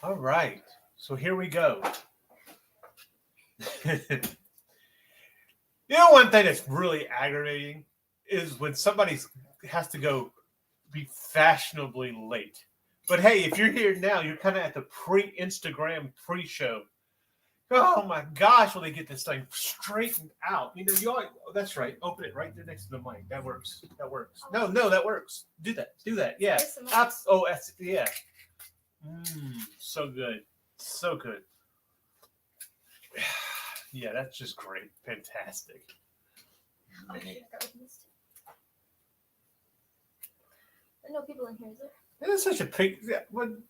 All right. So here we go. One thing that's really aggravating is when somebody has to go be fashionably late. But hey, if you're here now, you're kind of at the pre-Instagram pre-show. Oh my gosh, will they get this thing straightened out? You always, that's right. Open it right there next to the mic. That works. That works. No, that works. Do that. Yeah. Yeah. So good. So good. Yeah, that's just great. Fantastic. Okay, I know people in here, is there? It's such a big,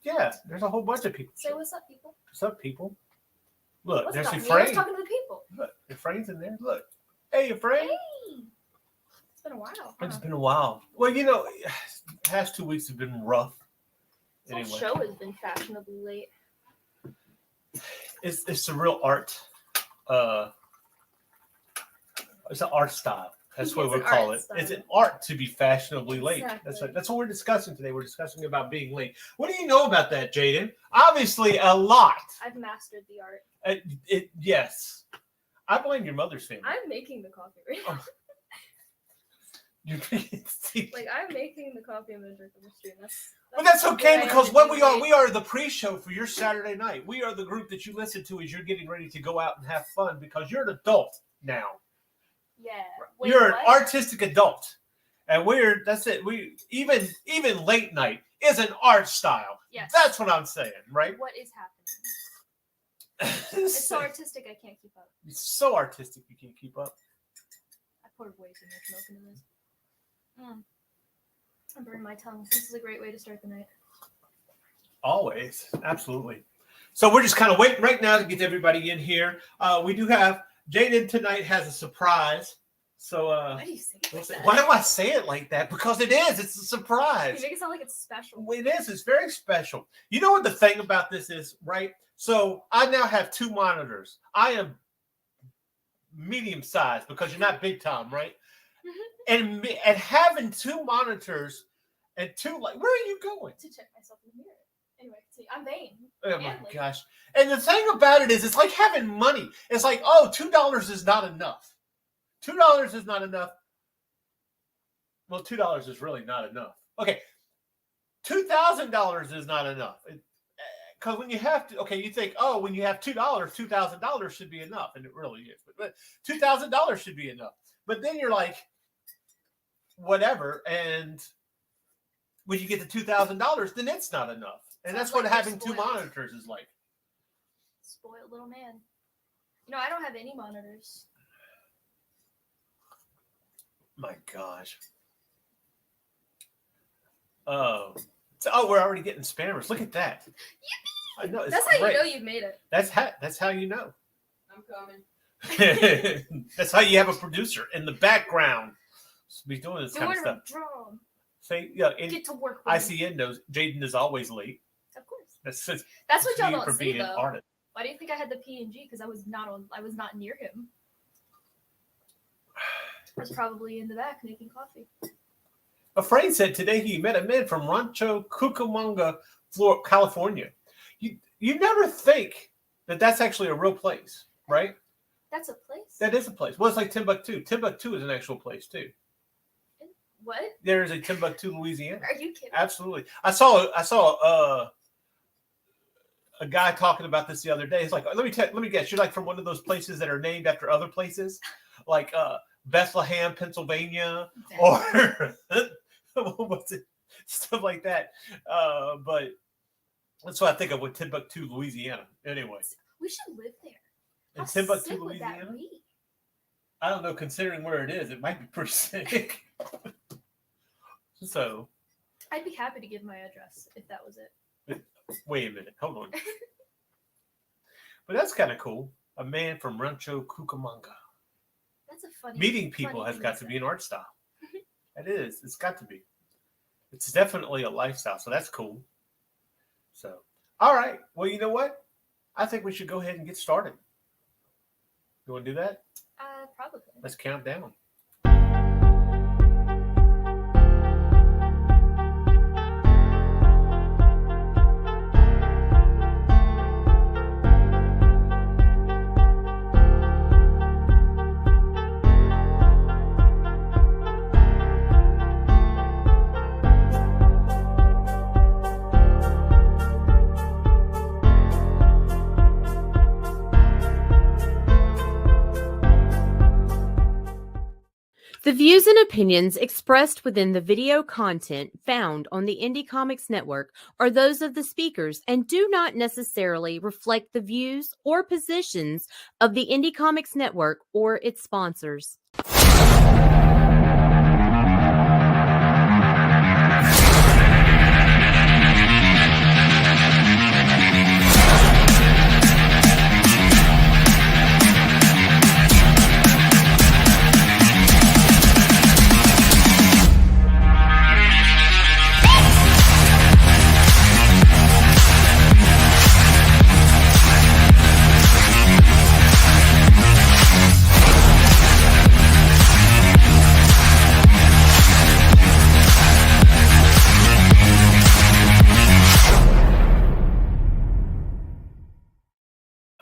yeah, there's a whole bunch of people. Say what's up, people. What's up, people? Look, what's there's up? Efrain. I was talking to the people. Look, Efrain's in there. Look. Hey, Efrain. Hey. It's been a while. Huh? It's been a while. Well, the past 2 weeks have been rough. This whole show has been fashionably late. It's a real art. It's an art style. That's what we'll call it. It's an art to be fashionably late. Exactly. That's what we're discussing today. We're discussing about being late. What do you know about that, Jaden? Obviously, a lot. I've mastered the art. Yes. I blame your mother's family. I'm making the coffee right now. I'm making the coffee. I'm going to drink the stream. But that's okay because what we are the pre-show for your Saturday night. We are the group that you listen to as you're getting ready to go out and have fun because you're an adult now. Yeah. You're an artistic adult. And that's it. We even late night is an art style. Yes. That's what I'm saying, right? What is happening? It's so artistic I can't keep up. It's so artistic you can't keep up. I poured way too much milk into this. I burned my tongue. This is a great way to start the night. Always. Absolutely. So we're just kind of waiting right now to get everybody in here. We do have Jaden tonight has a surprise. So why do you say it like that? Why do I say it like that? Because it is. It's a surprise. You make it sound like it's special. It is. It's very special. You know what the thing about this is, right? So I now have 2 monitors. I am medium sized because you're not big time, right? And having 2 monitors and 2 where are you going? To check myself in the mirror. Anyway, see, I'm vain. Oh my gosh. And the thing about it is it's like having money. It's like, $2 is not enough. $2 is not enough. Well, $2 is really not enough. Okay. $2,000 is not enough. Because when you have to, you think, when you have $2, $2,000 should be enough. And it really is. But $2,000 should be enough. But then you're like, whatever. And when you get to $2,000, then it's not enough. And that's what having 2 monitors is like. Spoiled little man. I don't have any monitors. My gosh. We're already getting spammers. Look at that. Yippee! I know. That's how you know you've made it. That's how you know. I'm coming. That's how you have a producer in the background. Be doing this kind of stuff. Drum. Say, get to work. ICN knows Jaden is always late. Of course. That's what y'all don't see, being though. Artist. Why do you think I had the P&G? Because I was not near him. I was probably in the back making coffee. Efrain said today he met a man from Rancho Cucamonga, California. You never think that that's actually a real place, right? That's a place? That is a place. Well, it's like Timbuktu. Timbuktu is an actual place, too. What? There is a Timbuktu, Louisiana. Are you kidding? Absolutely. I saw a guy talking about this the other day. He's like, let me guess. You're like from one of those places that are named after other places, like Bethlehem, Pennsylvania, or what's it? Stuff like that. But that's what I think of with Timbuktu, Louisiana. Anyway, we should live there. In Timbuktu, Louisiana. I don't know. Considering where it is, it might be pretty sick. So, I'd be happy to give my address if that was it. Wait a minute. Hold on. But that's kind of cool. A man from Rancho Cucamonga. That's a funny. Meeting people has got to be an art style. It is. It's got to be. It's definitely a lifestyle. So that's cool. So, all right. Well, you know what? I think we should go ahead and get started. You want to do that? Probably. Let's count down. The views and opinions expressed within the video content found on the Indie Comics Network are those of the speakers and do not necessarily reflect the views or positions of the Indie Comics Network or its sponsors.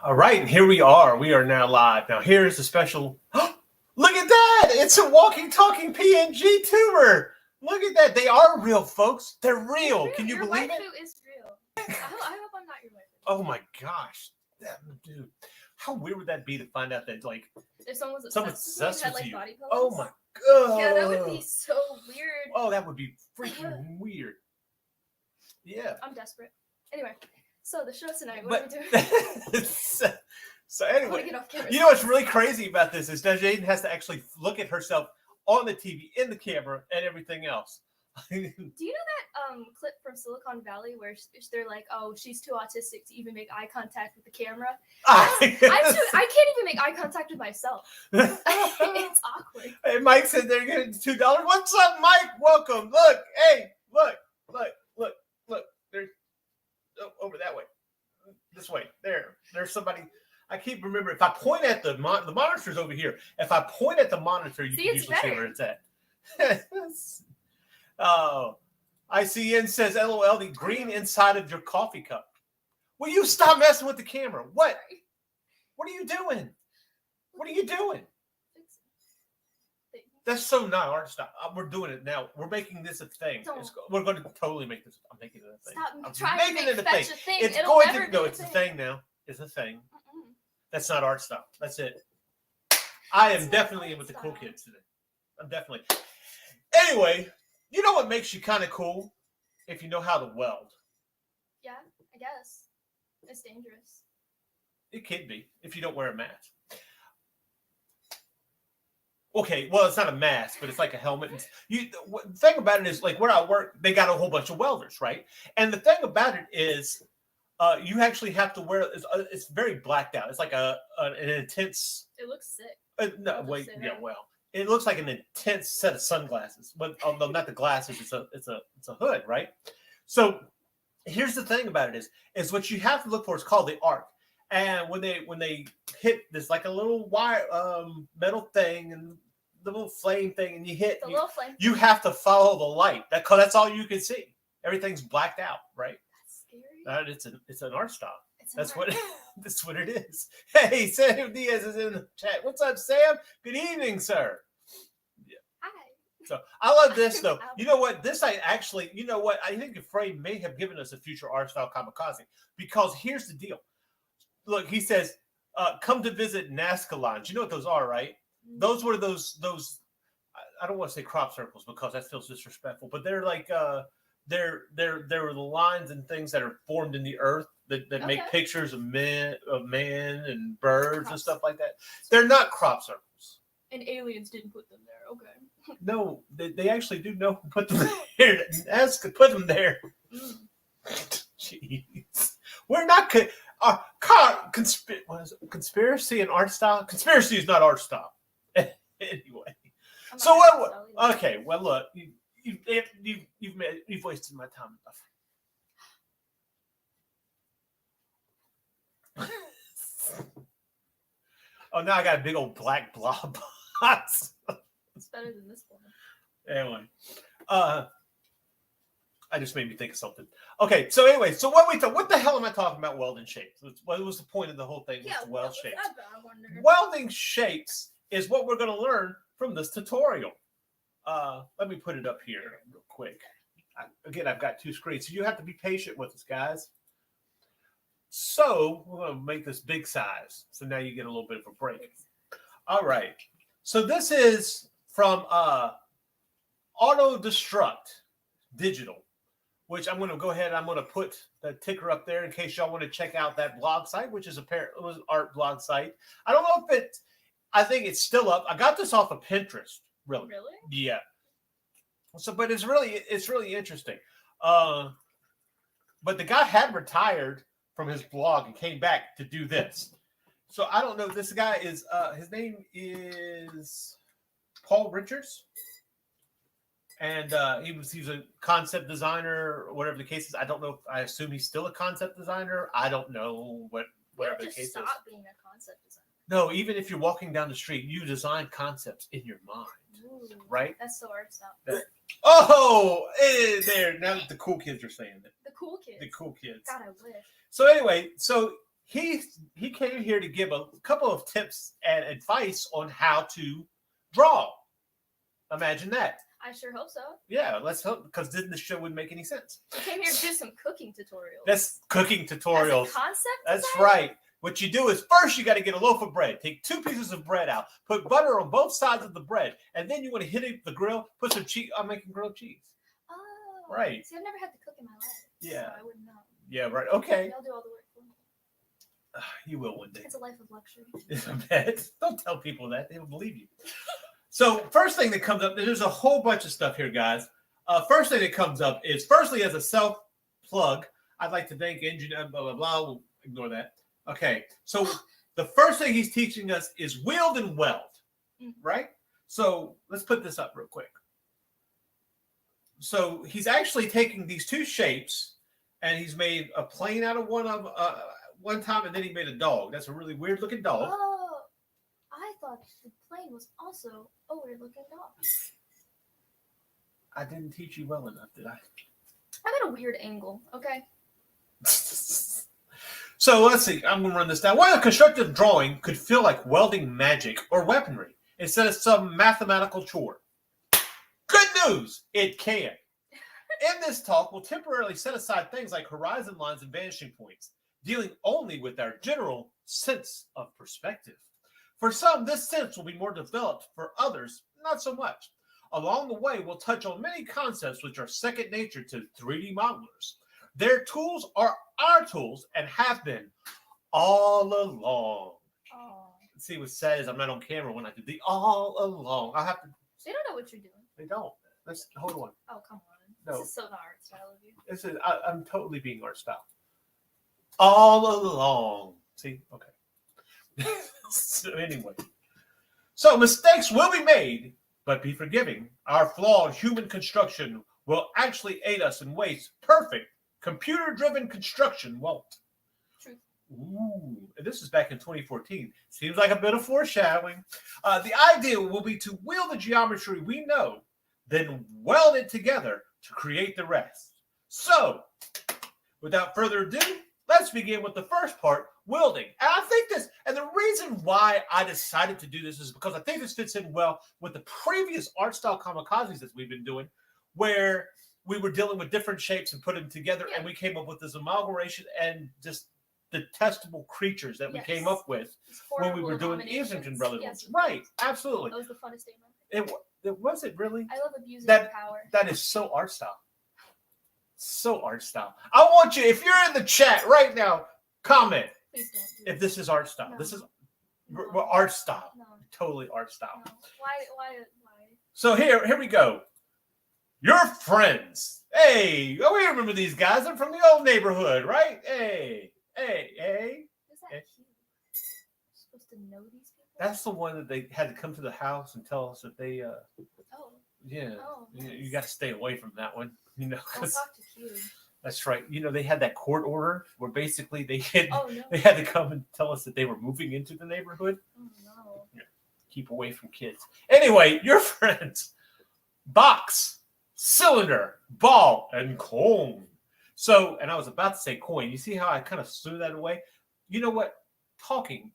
All right, here we are. We are now live. Now, here's the special. Look at that! It's a walking, talking PNG tuber. Look at that. They are real, folks. They're real. Can you your believe it? waifu is real. I hope I'm not your waifu. Oh my gosh, dude! How weird would that be to find out that If someone was someone's obsessed obsessed with with you, you? had, like, body pillows. Oh my god! Yeah, that would be so weird. Oh, that would be freaking weird. Yeah. I'm desperate. Anyway, so the show tonight. But What are we doing? so I wanna anyway, get off camera. you know what's really crazy about this is that Jaden has to actually look at herself on the TV, in the camera, and everything else. Do you know that clip from Silicon Valley where they're like, "Oh, she's too autistic to even make eye contact with the camera"? I can't even make eye contact with myself. It's awkward. Hey, Mike said they're getting $2. What's up, Mike? Welcome. Look, hey, look. There's over that way, this way. There's somebody. I keep remembering. If I point at the monitor's over here. If I point at the monitor, you can usually see where it's at. Oh, ICN says, "LOL, the green inside of your coffee cup." Will you stop messing with the camera? What? What are you doing? What are you doing? That's so not art style. We're doing it now. We're making this a thing. We're going to totally make this. I'm making it a thing. Stop I'm trying making to it a fetch thing. a thing. It's It'll going never to be go. a It's a thing now. It's a thing. Mm-mm. That's not art style. That's it. I am It's not definitely in art with the cool style. kids today. I'm definitely. Anyway, you know what makes you kind of cool? If you know how to weld. Yeah, I guess it's dangerous. It can be if you don't wear a mask. Okay, well, it's not a mask, but it's like a helmet. The thing about it is, like where I work, they got a whole bunch of welders, right? And the thing about it is, you actually have to wear. It's very blacked out. It's like an intense. It looks sick. No, wait, yeah, well, it looks like an intense set of sunglasses, but although not the glasses, it's a hood, right? So here's the thing about it is what you have to look for is called the arc. And when they hit this like a little wire metal thing and the little flame thing, and you hit, The little flame. you have to follow the light. That's all you can see. Everything's blacked out, right? That's scary. It's an art style. That's art. what it is. Hey, Sam Diaz is in the chat. What's up, Sam? Good evening, sir. Hi. So I love this though. You know what? I think Afraid may have given us a future art style kamikaze, because here's the deal. Look, he says, come to visit Nazca lines. You know what those are, right? Those were those. I don't want to say crop circles because that feels disrespectful, but they're like they're the lines and things that are formed in the earth that make pictures of man and birds and stuff like that. They're not crop circles. And aliens didn't put them there. Okay. No, they actually do know who put them there. Nazca put them there. Jeez, we're not. Conspiracy and art style. Conspiracy is not art style. Anyway, so what? Okay, well, look, you've wasted my time enough. Oh, now I got a big old black blob box. It's better than this one. Anyway, I just made me think of something. Okay, so anyway, so what the hell am I talking about? Welding shapes. What was the point of the whole thing? Was to weld shapes. Welding shapes is what we're going to learn from this tutorial. Let me put it up here real quick. Again, I've got two screens, so you have to be patient with us, guys. So we're going to make this big size. So now you get a little bit of a break. All right. So this is from Auto Destruct Digital, which I'm going to go ahead and I'm going to put the ticker up there in case y'all want to check out that blog site, which is it was an art blog site. I don't know if I think it's still up. I got this off of Pinterest, really. Really? Yeah. So, but it's really interesting. But the guy had retired from his blog and came back to do this. So I don't know. This guy is his name is Paul Richards, and he's a concept designer or whatever the case is. I don't know. I assume he's still a concept designer. I don't know whatever the case is. Stop being a concept designer. No, even if you're walking down the street, you design concepts in your mind. Ooh, right? That's so art style. Oh, there. Now that the cool kids are saying it. The cool kids. The cool kids. God, I wish. So anyway, he came here to give a couple of tips and advice on how to draw. Imagine that. I sure hope so. Yeah, let's hope, because then the show wouldn't make any sense. I came here to do some cooking tutorials. That's cooking tutorials. As a concept That's designer? right. What you do is first you got to get a loaf of bread. Take 2 pieces of bread out. Put butter on both sides of the bread. And then you want to hit it the grill. Put some cheese. I'm making grilled cheese. Oh. Right. See, I've never had to cook in my life. Yeah. So I wouldn't know. Yeah, right. Okay. Y'all do all the work for me. You will one day. It's a life of luxury. Don't tell people that. They don't believe you. So first thing that comes up, there's a whole bunch of stuff here, guys. First thing that comes up is, firstly, as a self-plug, I'd like to thank Engineer, blah, blah, blah. We'll ignore that. Okay, so the first thing he's teaching us is wield and weld, right? So let's put this up real quick. So he's actually taking these 2 shapes, and he's made a plane out of one time, and then he made a dog. That's a really weird-looking dog. Oh, I thought the plane was also a weird-looking dog. I didn't teach you well enough, did I? I got a weird angle, okay? So let's see. I'm going to run this down. While a constructive drawing could feel like welding magic or weaponry instead of some mathematical chore. Good news, it can. In this talk, we'll temporarily set aside things like horizon lines and vanishing points, dealing only with our general sense of perspective. For some, this sense will be more developed. For others, not so much. Along the way, we'll touch on many concepts which are second nature to 3D modelers. Their tools are our tools and have been all along. Oh. Let's see what's sad is I'm not on camera when I do the all along. I have to. They don't know what you're doing. They don't. Let's hold on. Oh, come on. No. This is so not art style of you. This is I'm totally being art style. All along. See? Okay. So anyway. So mistakes will be made, but be forgiving. Our flawed human construction will actually aid us in ways perfect computer-driven construction won't. True. Ooh, and this is back in 2014. Seems like a bit of foreshadowing. The idea will be to wield the geometry we know, then weld it together to create the rest. So, without further ado, let's begin with the first part, welding. And I think this, and the reason why I decided to do this is because I think this fits in well with the previous art style kamikazes that we've been doing, where we were dealing with different shapes and put them together, and we came up with this amalgamation and just detestable creatures that we came up with when we were doing the Islington Brothers. Yes. Right, absolutely. That was the funnest statement. It was it really? I love abusing your power. That is so art style. So art style. I want you, if you're in the chat right now, comment if this is art style. No. This is art style. No. Totally art style. No. Why? So here we go. Your friends. Hey, we remember these guys. They're from the old neighborhood, right? Hey. Is that cute? You're supposed to know these people? That's the one that they had to come to the house and tell us that they yeah. Oh, nice. You got to stay away from that one. You know, don't talk to Q. That's right. You know, they had that court order where basically they had to come and tell us that they were moving into the neighborhood. Oh no. Yeah. Keep away from kids. Anyway, your friends. Box, cylinder, ball, and cone. So, and I was about to say coin. You see how I kind of threw that away? You know what? Talking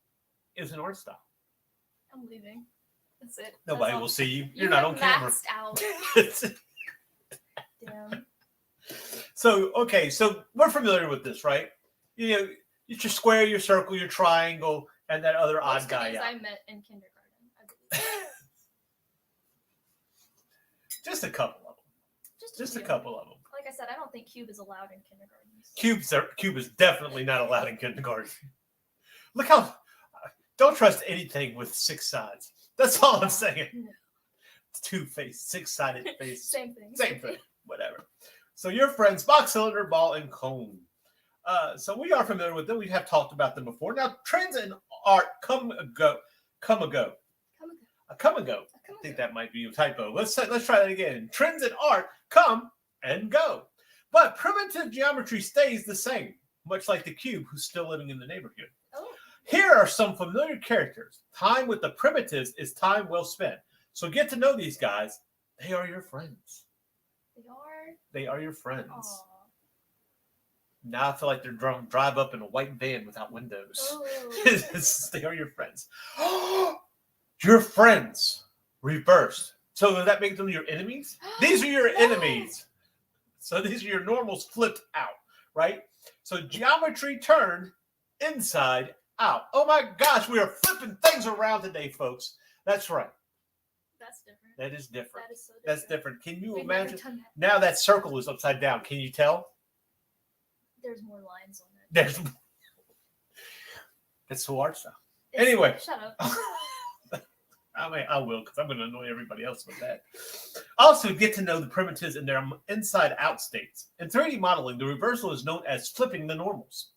is an art style. I'm leaving. That's it. Nobody will see you. You're not on camera. Out. Damn. So, okay. So we're familiar with this, right? You know, it's your square, your circle, your triangle, and that other odd guy. I met in kindergarten, I believe. Just a couple of them. Just a few. couple of them. Like I said, I don't think cube is allowed in kindergartens. Cube is definitely not allowed in kindergarten. Look how don't trust anything with 6 sides. That's all I'm saying. No. 2-faced, 6-sided face. Same thing. Same thing. Whatever. So your friends, box, cylinder, ball, and cone. So we are familiar with them. We have talked about them before. Now trends in art come and go. I think that might be a typo. Let's try that again. Trends in art come and go, but primitive geometry stays the same, much like the cube who's still living in the neighborhood. Oh. Here are some familiar characters. Time with the primitives is time well spent. So get to know these guys. They are your friends. They are your friends. Aww. Now I feel like they're drive up in a white van without windows. Oh. They are your friends. Your friends reversed. So does that make them your enemies? These are your enemies. So these are your normals flipped out, right? So geometry turned inside out. Oh my gosh, we are flipping things around today, folks. That's right. That's different. That is different. That is so different. That's different. Can you We've imagine? never done that. Now that circle is upside down. Can you tell? There's more lines on it. There's. It's so art style. Anyway. Shut up. I will, because I'm going to annoy everybody else with that. Also, get to know the primitives in their inside-out states. In 3D modeling, the reversal is known as flipping the normals.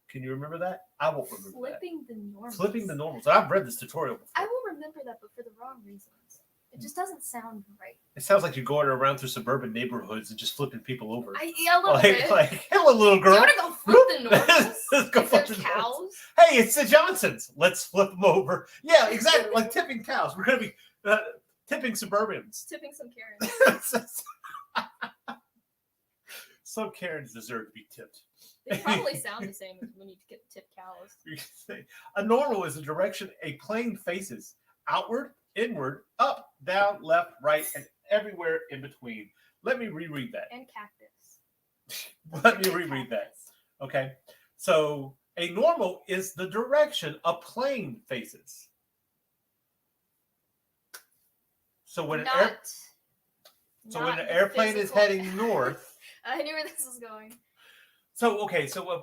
Can you remember that? I won't remember Flipping the normals. Flipping the normals. I've read this tutorial before. I will remember that, but for the wrong reasons. It just doesn't sound right. It sounds like you're going around through suburban neighborhoods and just flipping people over. Yeah, a little bit. Like, hello, little girl. Do you want to go flip the normals? Let's go Is flip there the cows? normals. Hey, it's the Johnsons. Let's flip them over. Yeah, exactly. Like tipping cows. We're going to be tipping suburbans. Tipping some Karens. Some Karens deserve to be tipped. They probably sound the same as when you get tipped cows. A normal is the direction a plane faces: outward, inward, up, down, left, right, and everywhere in between. Let me reread that. And cactus. Let me reread that. Okay. So a normal is the direction a plane faces. So when an airplane is heading north. I knew where this was going. So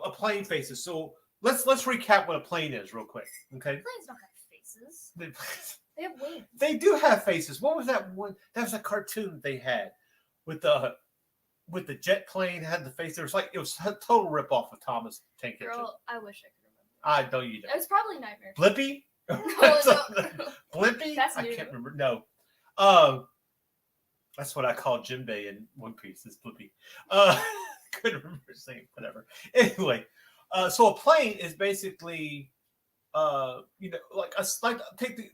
a plane faces. So let's recap what a plane is real quick. Okay. Planes don't have faces. They have wings. They do have faces. What was that one? That was a cartoon they had with the jet plane had the face. It was a total rip off of Thomas Tank Engine. Girl, I wish I could remember. I know you don't. It was probably Nightmare. Blippy? No. Blippy? That's I new. can't remember. No. That's what I call Jinbei in One Piece. Is Blippy. Couldn't remember his name. Whatever. Anyway, so a plane is basically,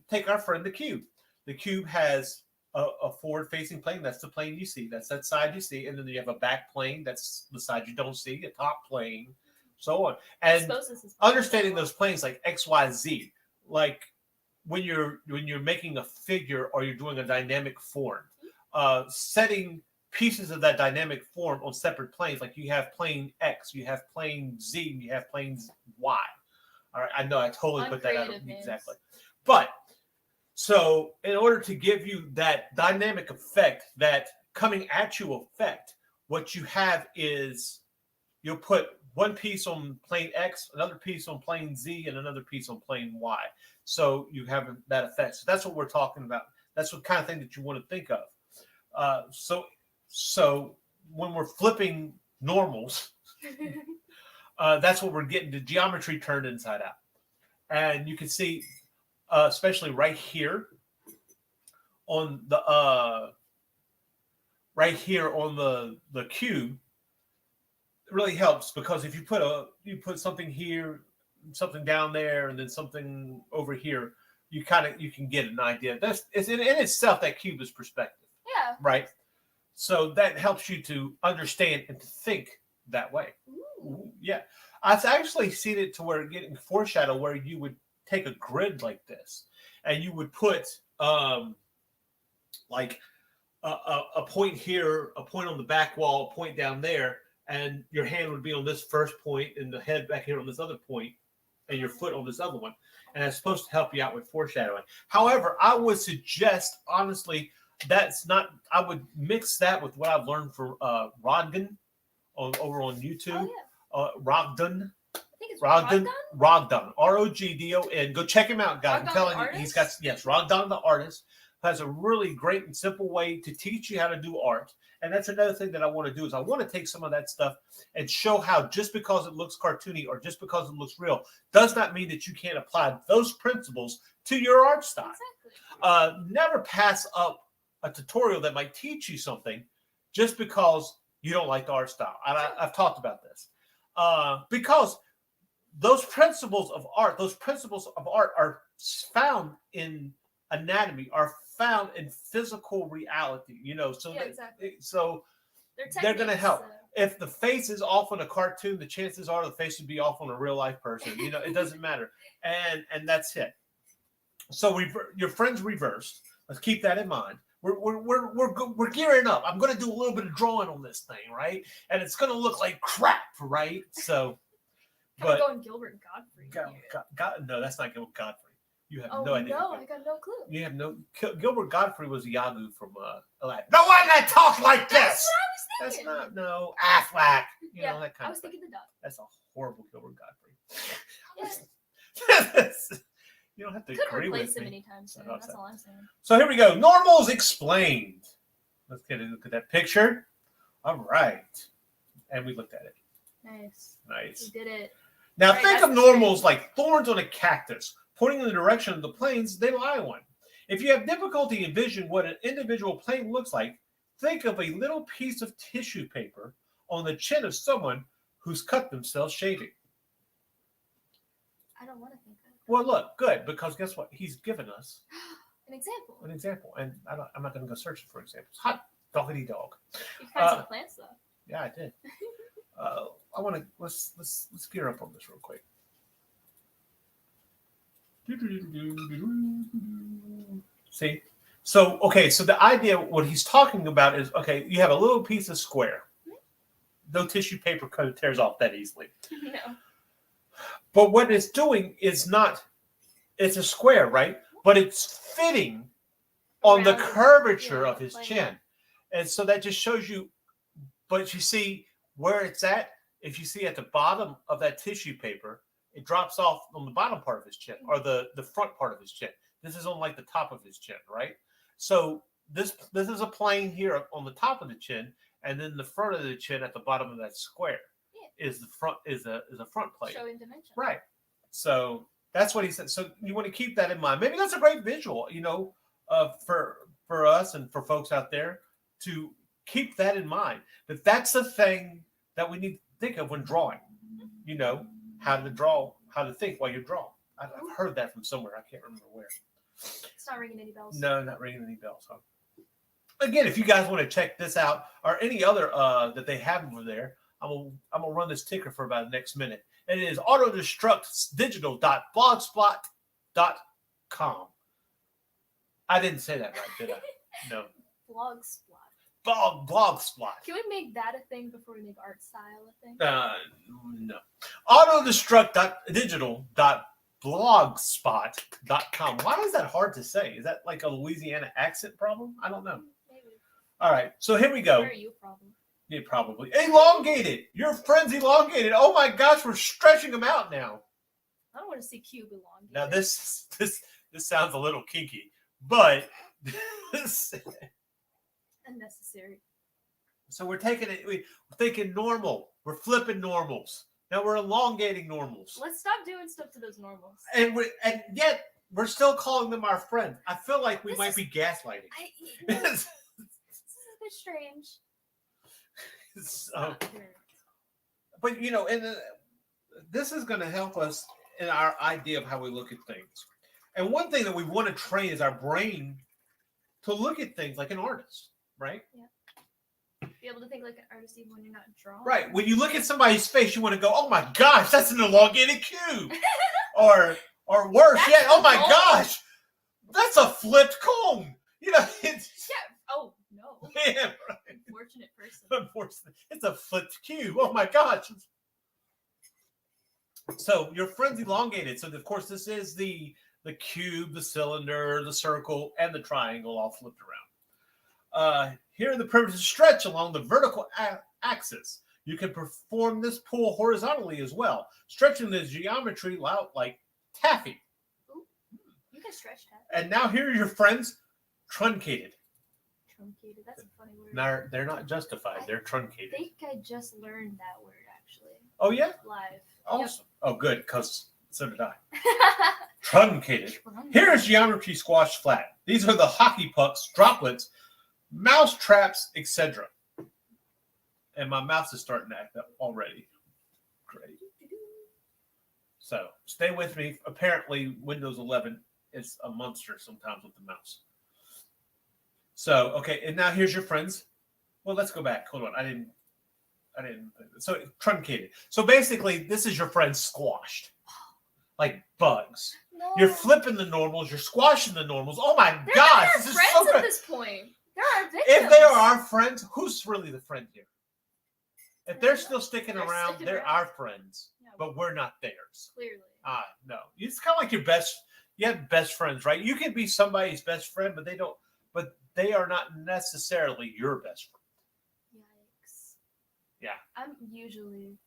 take our friend the cube. The cube has a forward-facing plane. That's the plane you see. That's that side you see, and then you have a back plane. That's the side you don't see. A top plane, so on. And understanding those planes like X, Y, Z, like when you're making a figure or you're doing a dynamic form, setting pieces of that dynamic form on separate planes. Like you have plane X, you have plane Z, and you have plane Y. All right, I know I totally put that out exactly, but. So in order to give you that dynamic effect, that coming at you effect, what you have is you'll put one piece on plane X, another piece on plane Z, and another piece on plane Y. So you have that effect. So that's what we're talking about. That's what kind of thing that you want to think of. So when we're flipping normals, that's what we're getting, the geometry turned inside out. And you can see, especially right here on the cube, it really helps because if you put something here, something down there, and then something over here, you can get an idea. It's in itself that cube is perspective. Yeah. Right. So that helps you to understand and to think that way. Ooh. Yeah. I've actually seen it to where getting foreshadow where you would take a grid like this and you would put like a point here, a point on the back wall, a point down there, and your hand would be on this first point and the head back here on this other point and your foot on this other one. And it's supposed to help you out with foreshadowing. However, I would suggest, honestly, that's not. I would mix that with what I've learned from Rodgan over on YouTube. Oh, yeah. Rogdon. I think it's Rogdon. Rogdon? Rogdon. ROGDON. Go check him out, guys. I'm Rogdon telling the you, he's got artist? yes, Rogdon the artist has a really great and simple way to teach you how to do art. And that's another thing that I want to do is I want to take some of that stuff and show how just because it looks cartoony or just because it looks real does not mean that you can't apply those principles to your art style. Exactly. Never pass up a tutorial that might teach you something just because you don't like the art style. And I've talked about this. Because those principles of art are found in anatomy, are found in physical reality, so Yeah, exactly. so they're going to help. If the face is off on a cartoon, the chances are the face would be off on a real life person. It doesn't matter. And that's it. So your friend's reversed. Let's keep that in mind. We're gearing up. I'm going to do a little bit of drawing on this thing, right? And it's going to look like crap, right? So, but going Gilbert Godfrey. No, that's not Gilbert Godfrey. You have no idea. No, I got no clue. You have no. Gilbert Godfrey was Iago from Aladdin. No one that talks like this. That's what I was thinking. That's not Affleck. You know that kind I was of thing. thinking the duck. That's a horrible Gilbert Godfrey. Yeah. You don't have to Could agree replace with him me. anytime soon. That's all I'm saying. So here we go. Normals explained. Let's get a look at that picture. All right, and we looked at it. Nice. We did it. Now think of normals like thorns on a cactus, pointing in the direction of the planes they lie on. If you have difficulty envisioning what an individual plane looks like, think of a little piece of tissue paper on the chin of someone who's cut themselves shaving. I don't want to think that. Well, look, good, because guess what? He's given us an example. And I'm not going to go searching for examples. Hot doggity dog. You found some plants, though. Yeah, I did. I want to let's gear up on this real quick. See, so the idea what he's talking about is you have a little piece of square. No tissue paper kind of tears off that easily. No. But what it's doing is it's a square, right? But it's fitting on the curvature of his chin. And so that just shows you, but you see where it's at. If you see at the bottom of that tissue paper, it drops off on the bottom part of his chin or the front part of his chin. This is on like the top of his chin, right? So this is a plane here on the top of the chin, and then the front of the chin at the bottom of that square is the front is a front plane. Showing dimension. Right. So that's what he said. So you want to keep that in mind. Maybe that's a great visual, for us and for folks out there to keep that in mind. That's the thing that we need to think of when drawing. How to think while you're drawing. I've heard that from somewhere. I can't remember where. It's not ringing any bells. No, not ringing any bells. Huh? Again, if you guys want to check this out or any other that they have over there, I'm gonna run this ticker for about the next minute. And it is autodestructdigital.blogspot.com. I didn't say that right, did I? No. Blogspot. Can we make that a thing before we make art style a thing? No. Autodestruct.digital.blogspot.com. Why is that hard to say? Is that like a Louisiana accent problem? I don't know. Maybe. All right. So here we go. Where are you problem? Yeah, probably. Elongated. Your friend's elongated. Oh my gosh, we're stretching them out now. I don't want to see cube elongated. Now this sounds a little kinky, but unnecessary. So we're taking it. We're thinking normal. We're flipping normals. Now we're elongating normals. Let's stop doing stuff to those normals. And yet we're still calling them our friends. I feel like we might be gaslighting. This is a bit strange. So, but this is going to help us in our idea of how we look at things. And one thing that we want to train is our brain to look at things like an artist, right? Yeah. Be able to think like an artist even when you're not drawing. Right. When you look at somebody's face, you want to go, "Oh my gosh, that's an elongated cube," or worse, That's "Oh my cone. gosh, that's a flipped cone." It's Oh no. yeah, right. Unfortunate person. Unfortunately, it's a flipped cube. Oh my gosh. So your friend's elongated. So of course this is the cube, the cylinder, the circle, and the triangle all flipped around. Here the primitives stretch along the vertical axis. You can perform this pull horizontally as well, stretching the geometry out like taffy. Ooh, you can stretch that. And now here are your friends, truncated. Truncated. That's a funny word. They're not justified. They're I truncated. think I just learned that word actually. Oh, yeah? Live. Awesome. Oh, good, because so did I. Yep. Truncated. Here is geometry squashed flat. These are the hockey pucks, droplets, mouse traps, etc. And my mouse is starting to act up already. Great. So stay with me. Apparently, Windows 11 is a monster sometimes with the mouse. So, okay, and now here's your friends. Well, let's go back. Hold on. I didn't. So truncated. So basically, this is your friend squashed, like bugs. No. You're flipping the normals. You're squashing the normals. Oh my They're gosh, not this is friends so at good. this point. They're our victims. If they are our friends, who's really the friend here? If they're still sticking They're around, sticking they're around. our friends, Yeah, but we're not theirs. clearly. No. It's kind of like your best. You have best friends, right? You can be somebody's best friend, but they are not necessarily your best friend. Yikes. Yeah. I'm usually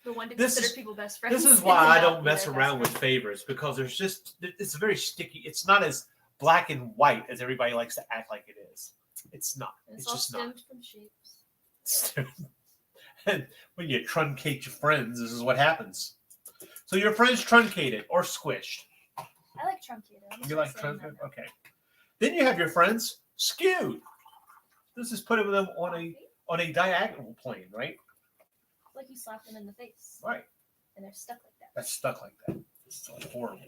the one to This consider is- people best friends. This is and why I not don't be mess their around best with friend. favorites, because it's very sticky. It's not as black and white as everybody likes to act like it is. It's not. It's It's all just not. stemmed from shapes. And when you truncate your friends, this is what happens. So your friends truncated or squished. I like truncated. I'm You gonna like start saying truncated? that now. Okay. Then you have your friends skewed. This is putting them on a diagonal plane, right? Like you slapped them in the face. Right. And they're stuck like that. That's stuck like that. It's so horrible.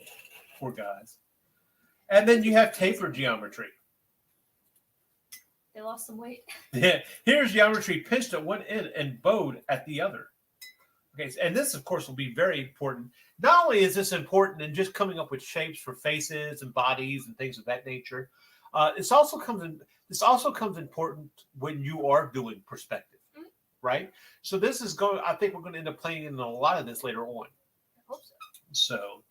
Poor guys. And then you have tapered geometry. They lost some weight. Here's geometry pinched at one end and bowed at the other. Okay, and this, of course, will be very important. Not only is this important in just coming up with shapes for faces and bodies and things of that nature, this also comes important when you are doing perspective, right? So this is going. I think we're going to end up playing in a lot of this later on. I hope so.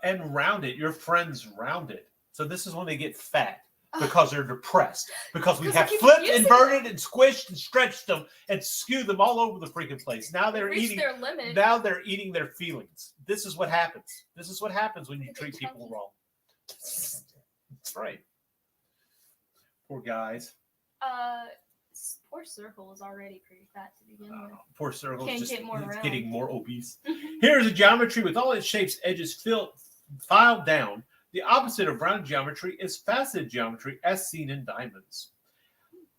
And rounded, your friends rounded. So this is when they get fat because they're depressed. Because we have keep flipped, using inverted, and squished and stretched them and skewed them all over the freaking place. Now They they're reached eating. their limit. Now they're eating their feelings. This is what happens. This is what happens when you Look at treat people Chunky. wrong. That's right. Poor guys. Poor Circle was already pretty fat to begin with. Poor Circle's Can't just get more round. getting more obese. Here's a geometry with all its shapes, edges filed down. The opposite of round geometry is faceted geometry, as seen in diamonds.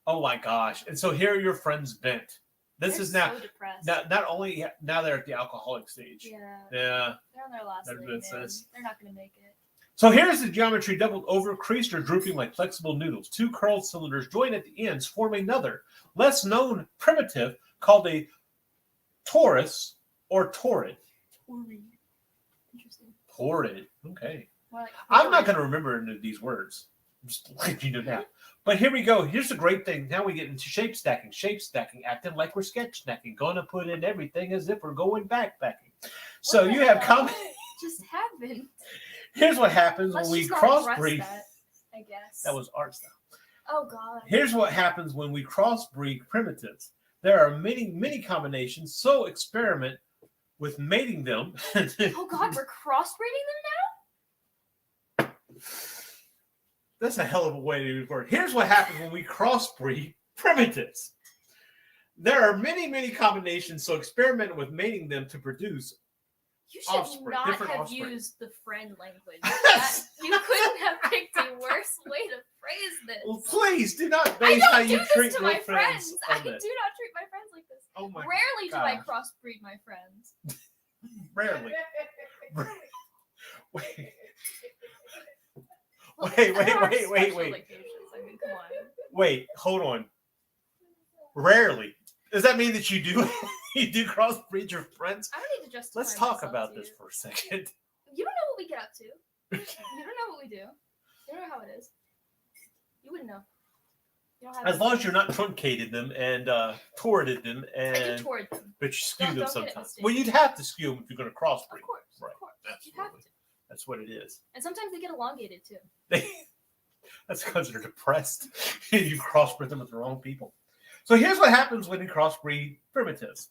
Oh my gosh! And so here are your friends bent. This They're is now so depressed. not only now they're at the alcoholic stage. Yeah. Yeah. They're on their last They're leg, good, man. sis. They're not going to make it. So here's the geometry doubled over, creased or drooping like flexible noodles. Two curled cylinders joined at the ends form another, less known primitive called a torus or torrid. Interesting. Torrid. Okay. More like I'm not horrid. going to remember any of these words. Just let you know now. But here we go. Here's the great thing. Now we get into shape stacking. Shape stacking, acting like we're sketch stacking. Going to put in everything as if we're going backpacking. So What the you have hell? common. Just happened. Here's what happens Let's when we just not address crossbreed. that, I guess. That was art style. Oh God. Here's what happens when we crossbreed primitives. There are many combinations, so experiment with mating them. Oh God, we're crossbreeding them That's a hell of a way to record. Here's what happens when we crossbreed primitives. There are many combinations, so experiment with mating them to produce. now? You should Offspring, not different have offspring. used the friend language. You couldn't have picked a worse way to phrase this. Well, please do not I base how don't you do treat this to your my friends. I on do not this. treat my friends like this. Oh my! Rarely do I gosh. crossbreed my friends. Rarely. Wait. Well, Wait, there are wait. special occasions. I mean, come on. Wait, hold on. Rarely. Does that mean that you do you do crossbreed your friends? I don't need to justify. Let's talk myself about to this you. for a second. You don't know what we get up to. You don't know what we do. You don't know how it is. You wouldn't know. You don't have. As long as you're not truncated them and torrided them, I do and toward them. but you skew Don't them get it sometimes. mistaken. Well, you'd have to skew them if you're going to crossbreed. Of course. Right. Of course. You have Absolutely. to. That's what it is. And sometimes they get elongated too. They That's because they're depressed. You crossbred them with the wrong people. So here's what happens when you crossbreed primitives.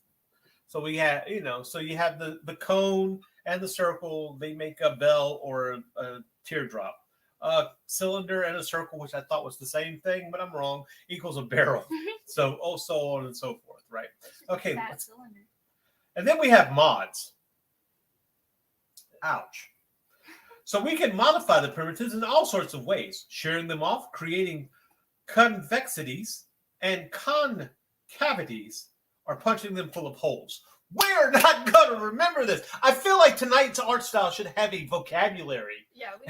So we have, so you have the cone and the circle. They make a bell or a teardrop. A cylinder and a circle, which I thought was the same thing, but I'm wrong, equals a barrel. So on and so forth, right? Okay. Fat cylinder. And then we have mods. Ouch. So we can modify the primitives in all sorts of ways, shearing them off, creating convexities and concavities, or punching them full of holes. We're not going to remember this. I feel like tonight's art style should have a vocabulary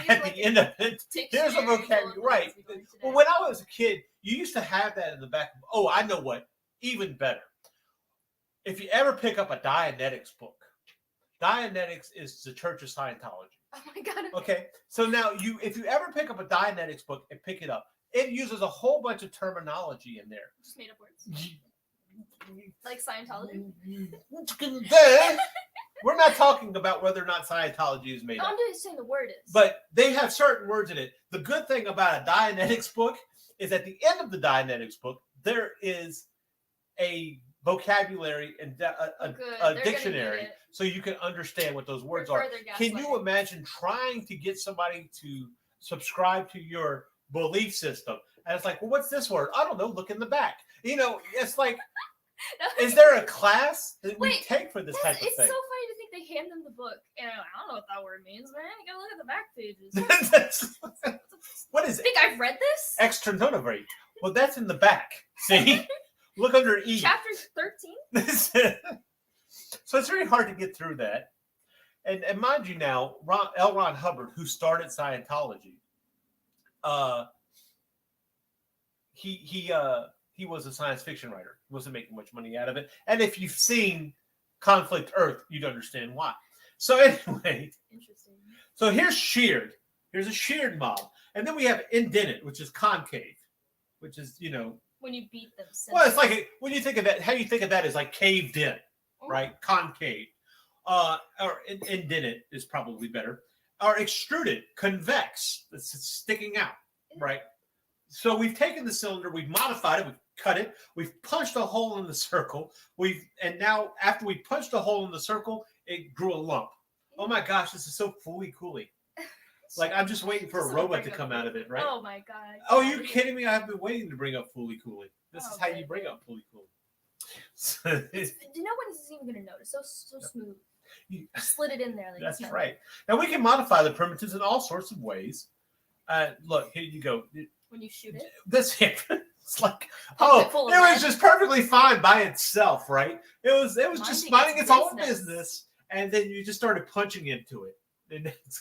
at the end of it. Here's a vocabulary, right? Well, when I was a kid, you used to have that in the back. Oh, I know what. Even better. If you ever pick up a Dianetics book, Dianetics is the Church of Scientology. Oh my God. Okay, so now if you ever pick up a Dianetics book and pick it up, it uses a whole bunch of terminology in there. Just made up words. Like Scientology? We're not talking about whether or not Scientology is made No, up. I'm just saying the word is. But they have certain words in it. The good thing about a Dianetics book is at the end of the Dianetics book, there is a vocabulary and a dictionary so you can understand what those words are. Can you imagine trying to get somebody to subscribe to your belief system? And it's like, well, what's this word? I don't know. Look in the back. It's like, is there a class that we take for this type of thing? It's so funny to think they hand them the book. And I don't know what that word means, man. You gotta look at the back pages. What is it? Think I've read this? Extraneous. Well, that's in the back. See? Look under E. Chapter 13? So it's very hard to get through that. And mind you now, L. Ron Hubbard, who started Scientology, he was a science fiction writer. He wasn't making much money out of it. And if you've seen Conflict Earth, you'd understand why. So anyway, interesting. So here's sheared. Here's a sheared mob. And then we have indented, which is concave, which is, when you beat them. Well, it's like when you think of that, how you think of that is like caved in, right? Concave. Or indented is probably better. Or extruded, convex, it's sticking out, right? So we've taken the cylinder, we've modified it, we've cut it, we've punched a hole in the circle, and now after we punched a hole in the circle, it grew a lump. Oh my gosh, this is so fooly-cooly. Like, I'm just waiting for a robot to come out of it, right? Oh my God. Oh, are you kidding me? I've been waiting to bring up fooly-cooly. This is how you bring up fooly-cooly. No one is even going to notice. So smooth. You slid it in there. That's right. Now, we can modify the primitives in all sorts of ways. Look, here you go. When you shoot it? It's like, it was just perfectly fine by itself, right? It was just minding its own business, and then you just started punching into it. And it's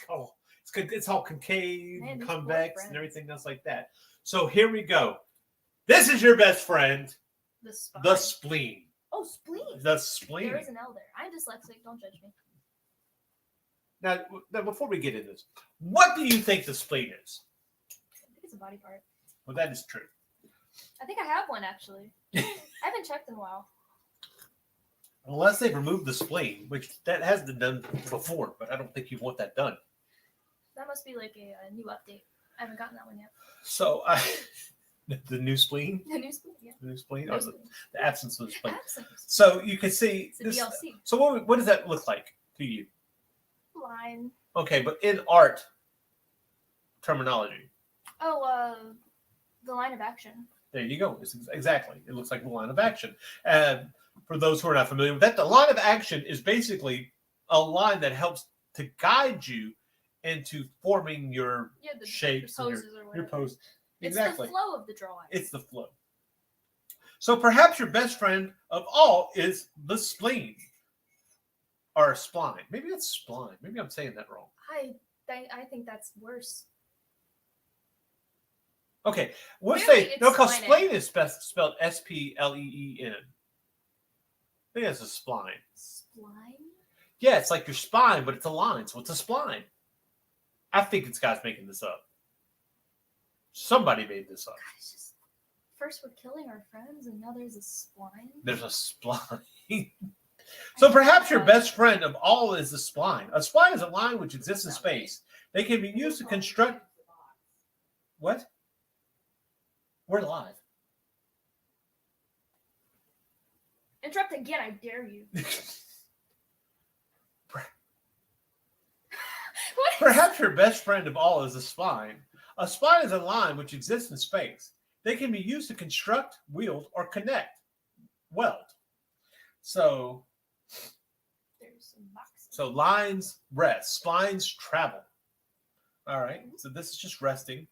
all concave, convex, and everything else like that. So here we go. This is your best friend, the spleen. Oh, spleen. The spleen. There is an L there. I'm dyslexic. Don't judge me. Now, before we get into this, what do you think the spleen is? I think it's a body part. Well, that is true. I think I have one, actually. I haven't checked in a while. Unless they've removed the spleen, which that has been done before, but I don't think you want that done. That must be like a new update. I haven't gotten that one yet. So, the new spleen? The new spleen, yeah. The new spleen? Or the absence of the spleen. Absence. So, you can see... It's a DLC. So, what does that look like to you? Line. Okay, but in art terminology. Oh, the line of action. There you go. Exactly. It looks like the line of action. And for those who are not familiar with that, the line of action is basically a line that helps to guide you into forming your shapes, the poses or your pose. Exactly. It's the flow of the drawing. It's the flow. So perhaps your best friend of all is the spleen or spline. Maybe it's spline. Maybe I'm saying that wrong. I think that's worse. Okay, we'll say no, because spleen is spelled S-P-L-E-E-N. I think that's a spline. Spline? Yeah, it's like your spine, but it's a line, so it's a spline. I think it's guys making this up. Somebody made this up. God, it's just, first we're killing our friends, and now there's a spline. There's a spline. So perhaps your best friend of all is the spline. A spline is a line which exists in space. They can be used to construct. What? We're live. Interrupt again, I dare you. What is- Perhaps your best friend of all is a spline. A spline is a line which exists in space. They can be used to construct, wield, or connect, weld. So There's some boxes. So lines rest, splines travel. All right. So this is just resting,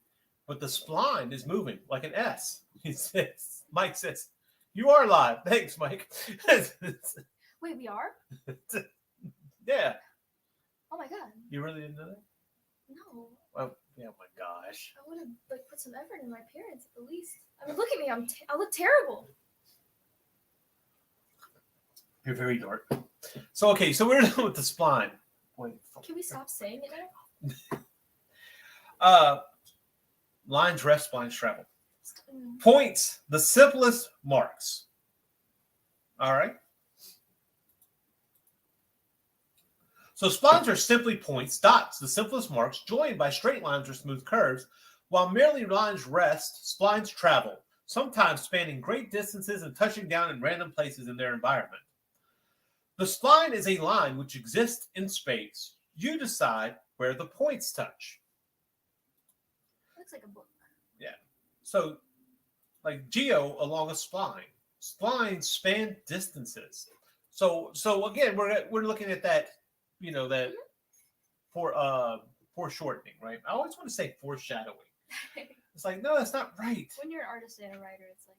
but the spline is moving like an S. He says, Mike says, "You are live." Thanks, Mike. Wait, we are? Yeah. Oh my god. You really didn't know that? No. Oh, yeah, my gosh. I would have like put some effort in my appearance at the least. I mean, look at me. I look terrible. You're very dark. So okay, so we're done with the spline. Can we stop saying it Uh, lines rest, splines travel. now? Points, the simplest marks. All right. So splines are simply points, dots, the simplest marks, joined by straight lines or smooth curves. While merely lines rest, splines travel, sometimes spanning great distances and touching down in random places in their environment. The spline is a line which exists in space. You decide where the points touch. Looks like a book. So, like geo along a spline. Splines span distances. So again, we're looking at that, that foreshortening, right? I always want to say foreshadowing. It's like, no, that's not right. When you're an artist and a writer, it's like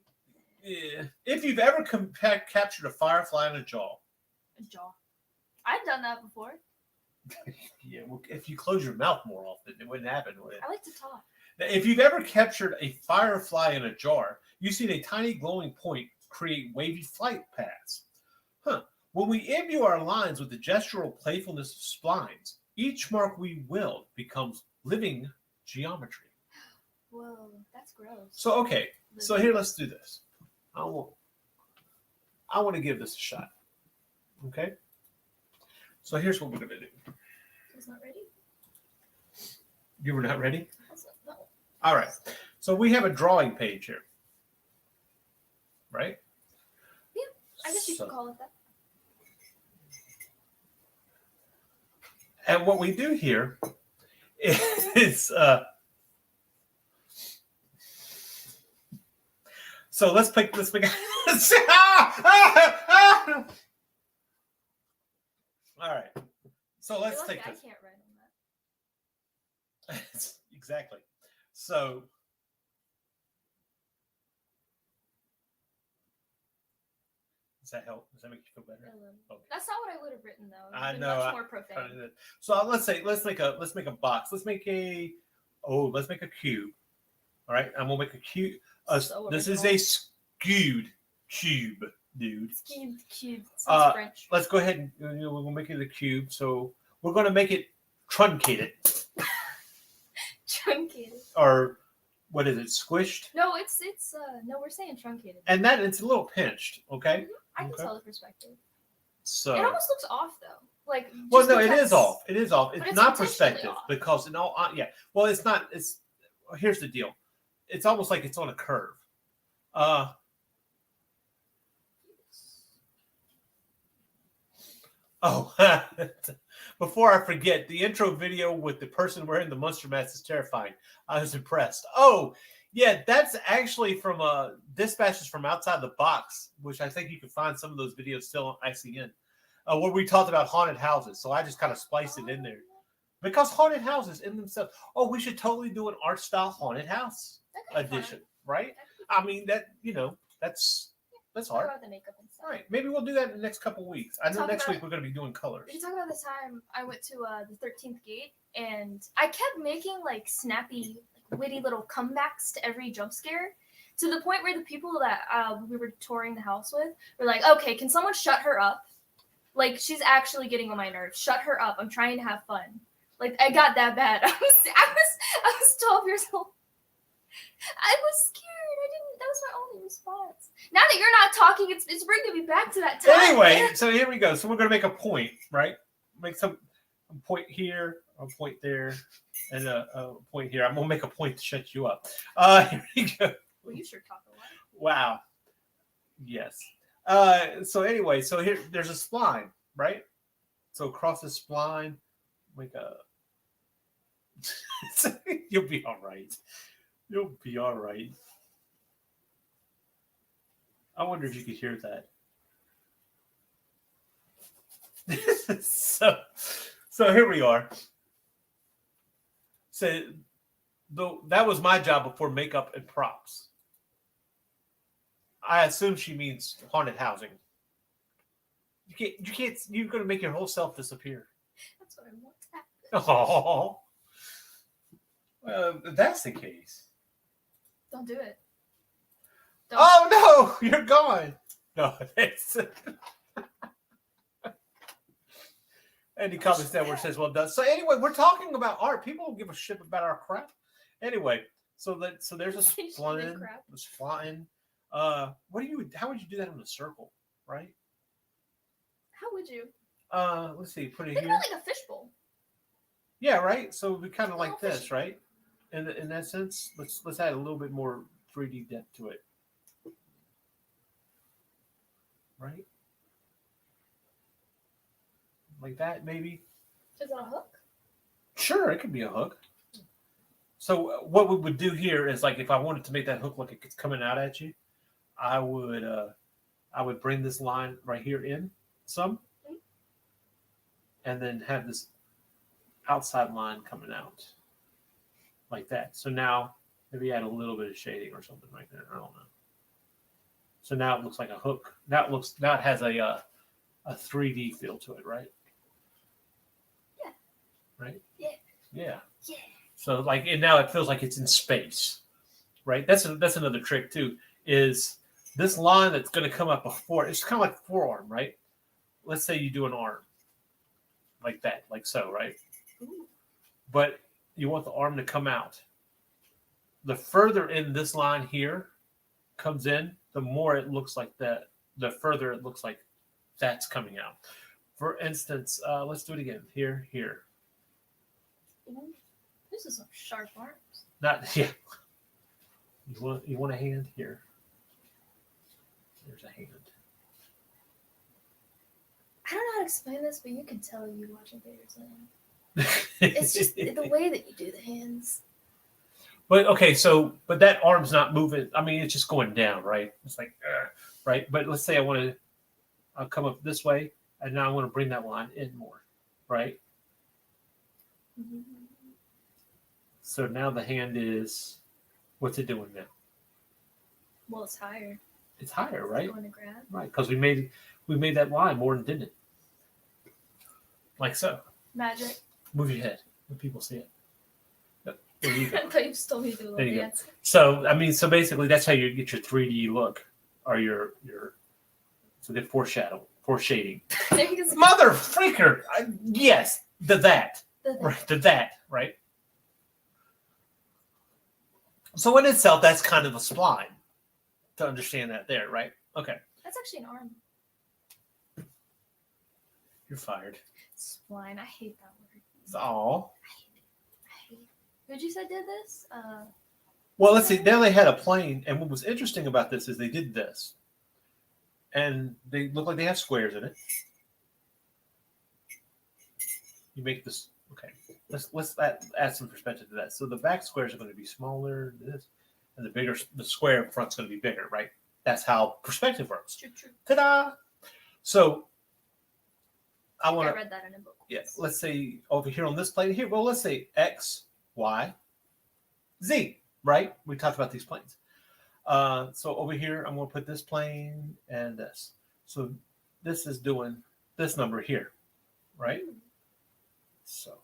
Yeah. If you've ever captured a firefly in a jaw. a jaw. I've done that before. Yeah, well, if you close your mouth more often, it wouldn't happen, would it? I like to talk. Now, if you've ever captured a firefly in a jar, you've seen a tiny glowing point create wavy flight paths. When we imbue our lines with the gestural playfulness of splines, each mark we wield becomes living geometry. Whoa, that's gross. So, okay. So here, let's do this. I want to give this a shot. Okay? So here's what we're going to do. I was not ready. You were not ready? No. All right. So we have a drawing page here. Right? Yeah, I guess you could call it that. And what we do here is so let's pick all right. So let's You're lucky take I this. can't write on that. Exactly. So does that help? Does that make you feel better? Okay. That's not what I would have written though. It would I have been know, much more profane. So let's make a box. Let's make a cube. All right, I'm gonna make a cube. So This is original. a skewed cube, dude. Cube. Sounds French. Let's go ahead and we're gonna make it a cube. So we're gonna make it truncated, Truncated. or what is it? Squished. No, it's no, we're saying truncated. And that it's a little pinched. Okay. I can Okay. tell the perspective. So. It almost looks off though. Like Well, just no, it because- is off. It is off. But It's it's not intentionally perspective off. because in all, yeah. Well, it's not. It's here's the deal. It's almost like it's on a curve. Oh, before I forget, the intro video with the person wearing the monster mask is terrifying. I was impressed. Oh, yeah, that's actually from Dispatches from Outside the Box, which I think you can find some of those videos still on ICN, where we talked about haunted houses. So I just kind of spliced it in there. Because haunted houses in themselves, we should totally do an art style haunted house That could be fun. edition, right? That could be I mean, that's Talk hard. about the makeup and stuff. All right, maybe we'll do that in the next couple weeks. I know Talk next about- week we're going to be doing colors. We can talk about the time I went to the 13th gate and I kept making like snappy, like, witty little comebacks to every jump scare to the point where the people that we were touring the house with were like, okay, can someone shut her up? Like, she's actually getting on my nerves. Shut her up. I'm trying to have fun. Like, I got that bad. I was 12 years old. I was scared. That was my only response. Now that you're not talking, it's bringing me back to that time. Anyway, so here we go. So we're going to make a point, right? Make a point here, a point there, and a point here. I'm going to make a point to shut you up. Here we go. Well, you sure talk a lot. Wow. Yes. So anyway, so here there's a spline, right? So across the spline, like a you'll be all right. You'll be all right. I wonder if you could hear that. So here we are. So that was my job before makeup and props. I assume she means haunted housing. You can't. You're going to make your whole self disappear. That's what I want to happen. Oh, well, if that's the case. Don't do it. Don't. Oh no, you're gone. No, it's. Andy Comics Network says, "Well done." So anyway, we're talking about art. People don't give a shit about our crap. Anyway, so there's a spline. The spline. How would you do that in a circle, right? How would you? Let's see. Put it Think here. about like a fishbowl. Yeah, right. So we kind of like Oh, this, right? In that sense, let's add a little bit more 3D depth to it, right? Like that, maybe. Is that a hook? Sure, it could be a hook. So what we would do here is like if I wanted to make that hook look like it's coming out at you, I would bring this line right here in some, and then have this outside line coming out like that. So now maybe add a little bit of shading or something right there. I don't know. So now it looks like a hook. Now it has a 3D feel to it, right? Yeah. Right? Yeah. Yeah. Yeah. So like, and now it feels like it's in space, right? That's another trick too. Is this line that's going to come up before? It's kind of like forearm, right? Let's say you do an arm like that, like so, right? Ooh. But you want the arm to come out. The further in this line here comes in, the more it looks like that. The further it looks like that's coming out. For instance, let's do it again. Here. Ooh. This is some sharp arms. Not yeah. You want a hand here. There's a hand. I don't know how to explain this, but you can tell you watching Vader's Land. It's just the way that you do the hands. But okay, but that arm's not moving. I mean, it's just going down, right? It's like, right? But let's say I'll come up this way, and now I want to bring that line in more, right? Mm-hmm. So now the hand is, what's it doing now? Well, it's higher. It's higher, right? Going to grab. Right, because we made that line more than didn't it? Like so. Magic. Move your head when people see it. Yep. There you go. I thought you just told me to do a There little you go. dance. So I mean, so basically that's how you get your 3D look, or your so the foreshading. There you go. Mother freaker! Yes, that. Right? So in itself, that's kind of a spline to understand that there, right? Okay. That's actually an arm. You're fired. Spline. I hate that word. Oh. I hate it. Who'd you say did this? Well, let's see. Now they had a plane, and what was interesting about this is they did this, and they look like they have squares in it. You make this. Okay. Let's add some perspective to that. So the back squares are going to be smaller than this, and the square in front's going to be bigger, right? That's how perspective works. True. Ta-da! So I want I to. read that in a book. Yes. Let's say over here on this plane here. Well, let's say X, Y, Z. Right? We talked about these planes. So over here, I'm going to put this plane and this. So this is doing this number here, right? So,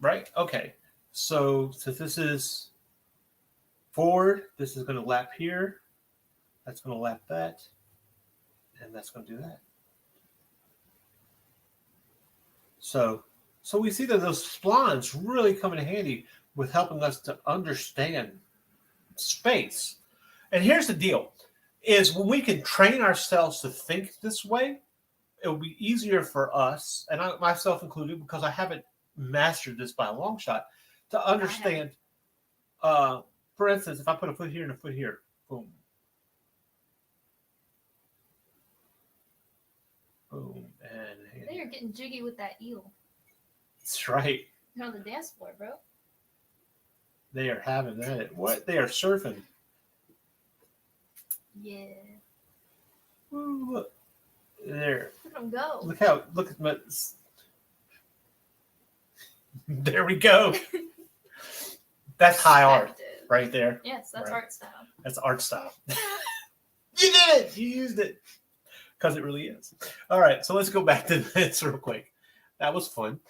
right? Okay. So since this is forward, this is going to lap here. That's going to lap that. And that's going to do that. So we see that those splines really come in handy with helping us to understand space. And here's the deal, is when we can train ourselves to think this way, it will be easier for us, and myself included, because I haven't mastered this by a long shot, to understand for instance, if I put a foot here and a foot here, boom. Boom. And They are getting jiggy with that eel. that's right. They're on the dance floor, bro. They are having that. What? They are surfing. Yeah. Ooh, look. There. Look at them go. Look at my. There we go. That's high art Effective. right there. Yes, that's Right. art style. That's art style. You did it. You used it. Because it really is. All right, so let's go back to this real quick. That was fun.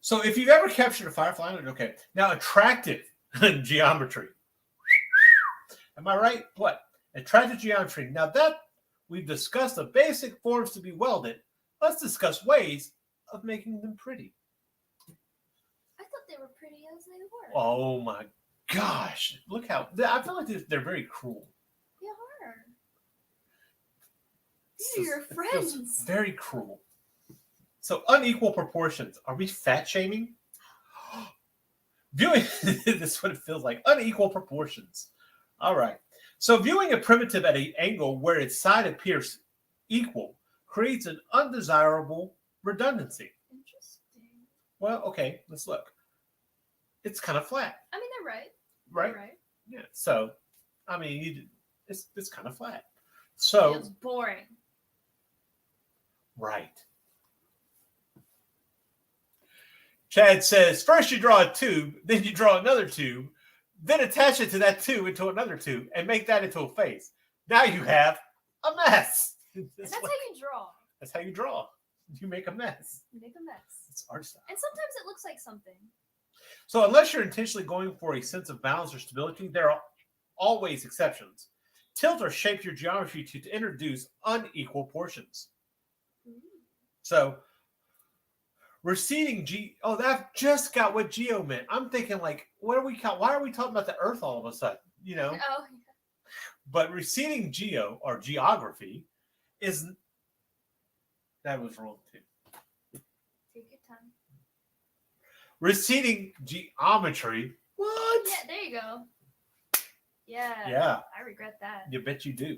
So if you've ever captured a firefly, okay. Now, attractive geometry. Am I right? What? Attractive geometry. Now that we've discussed the basic forms to be welded, let's discuss ways of making them pretty. I thought they were pretty as they were. Oh my gosh. Look how, I feel like they're very cruel. They are. These are your It feels friends. very cruel. So unequal proportions. Are we fat shaming? Viewing this is what it feels like. Unequal proportions. All right. So viewing a primitive at an angle where its side appears equal creates an undesirable redundancy. Interesting. Well, okay, let's look. It's kind of flat, I mean, they're right. right? They're right. Yeah. So, I mean, it's kind of flat. So, Feels boring. right. Chad says, first you draw a tube, then you draw another tube, then attach it to that tube into another tube, and make that into a face. Now you have a mess. And that's how you draw. That's how you draw. You make a mess. You make a mess. It's art style. And sometimes it looks like something. So unless you're intentionally going for a sense of balance or stability, there are always exceptions. Tilt or shape your geometry to introduce unequal portions. So receding that just got what geo meant. I'm thinking like, why are we talking about the earth all of a sudden? You know? Oh, But receding geo or geography is that was wrong too. take your time. Receding geometry. What? Yeah, there you go. Yeah. Yeah. I regret that. You bet you do.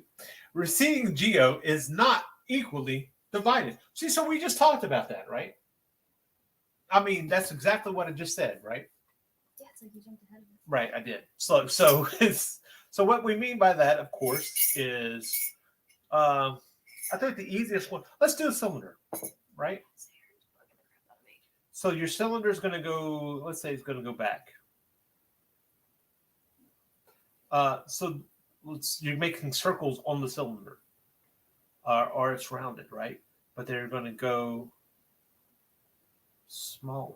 Receding geo is not equally divided. See, so we just talked about that, right? I mean, that's exactly what I just said, right? Yeah, it's like you jumped ahead of it. Right, I did. So what we mean by that, of course, is I think the easiest one. Let's do a cylinder, right? So your cylinder is going to go. Let's say it's going to go back. So you're making circles on the cylinder, or it's rounded, right? But they're going to go smaller,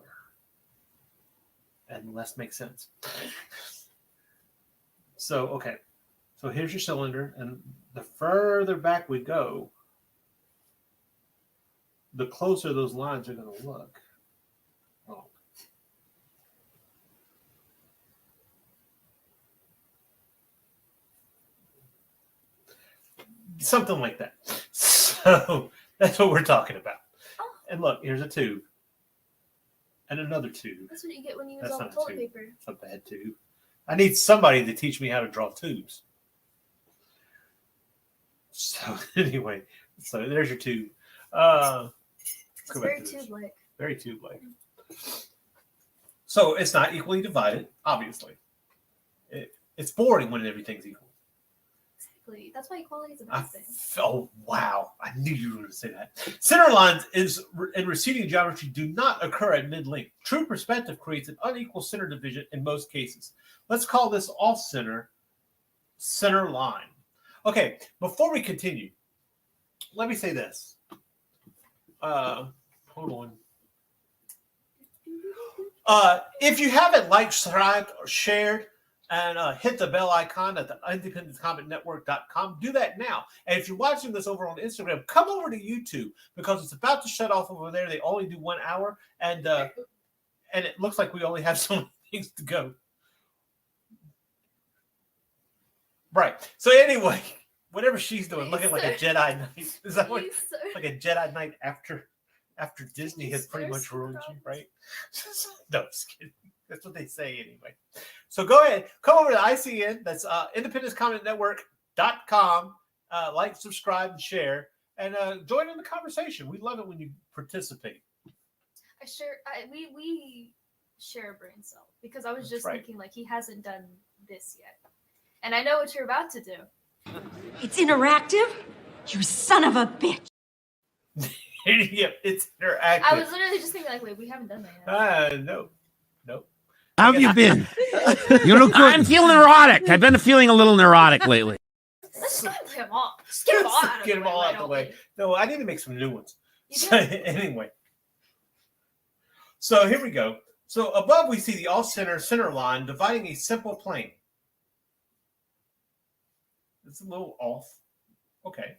and less makes sense. So okay, so here's your cylinder, and the further back we go, the closer those lines are going to look. Oh. Something like that. So that's what we're talking about. Oh. And look, here's a tube. And another tube. That's what you get when you use That's all the not a toilet tube. paper. It's a bad tube. I need somebody to teach me how to draw tubes. So anyway, so there's your tube. Let's It's go back very to this. tube-like. Very tube-like. So it's not equally divided, obviously. It's boring when everything's equal. Exactly. That's why equality is a bad thing. Oh, wow. I knew you were going to say that. Center lines in receding geometry do not occur at mid-length. True perspective creates an unequal center division in most cases. Let's call this off-center center line. Okay, before we continue, let me say this. Hold on. If you haven't liked, subscribed, or shared, and hit the bell icon at the independentcommentnetwork.com, do that now. And if you're watching this over on Instagram, come over to YouTube because it's about to shut off over there. They only do 1 hour, and it looks like we only have so many things to go. Right. So anyway, whatever she's doing, looking like a Jedi Knight. Is that what? Like a Jedi Knight after Disney has pretty much ruined you, right? No, I'm just kidding. That's what they say anyway. So go ahead. Come over to ICN. That's independencommentnetwork.com. Like, subscribe, and share. And join in the conversation. We love it when you participate. We share a brain cell because I was just right. thinking like he hasn't done this yet. And I know what you're about to do. It's interactive? You son of a bitch. Yep, it's interactive. I was literally just thinking like, wait, we haven't done that yet. No. How have you been? You look good. I'm feeling neurotic. I've been feeling a little neurotic lately. Let's not play them all. Just get them all out of Get the them way. all Why out the don't way. we? No, I need to make some new ones. You So, do? anyway. So here we go. So above we see the off-center line dividing a simple plane. It's a little off. Okay.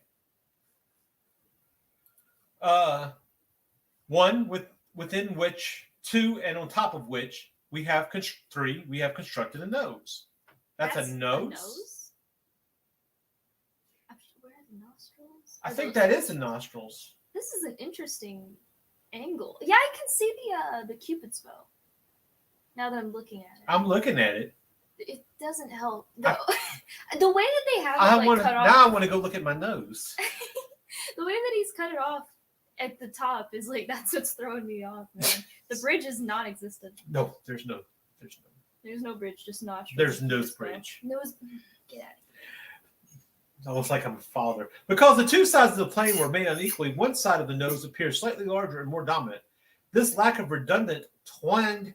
One within which two and on top of which we have three. We have constructed a nose. That's a nose. Where are the nostrils? I think that is the nostrils. This is an interesting angle. Yeah, I can see the Cupid's bow. Now that I'm looking at it. I'm looking at it. It doesn't help. The way that they have it cut off. Now I want to go look at my nose. The way that he's cut it off at the top is like that's what's throwing me off, man. The bridge is non-existent. No, there's no bridge, just nostrils. There's nose bridge. Nose. Get out of here. It's almost like I'm a father. Because the two sides of the plane were made unequally, one side of the nose appears slightly larger and more dominant. This lack of redundant twined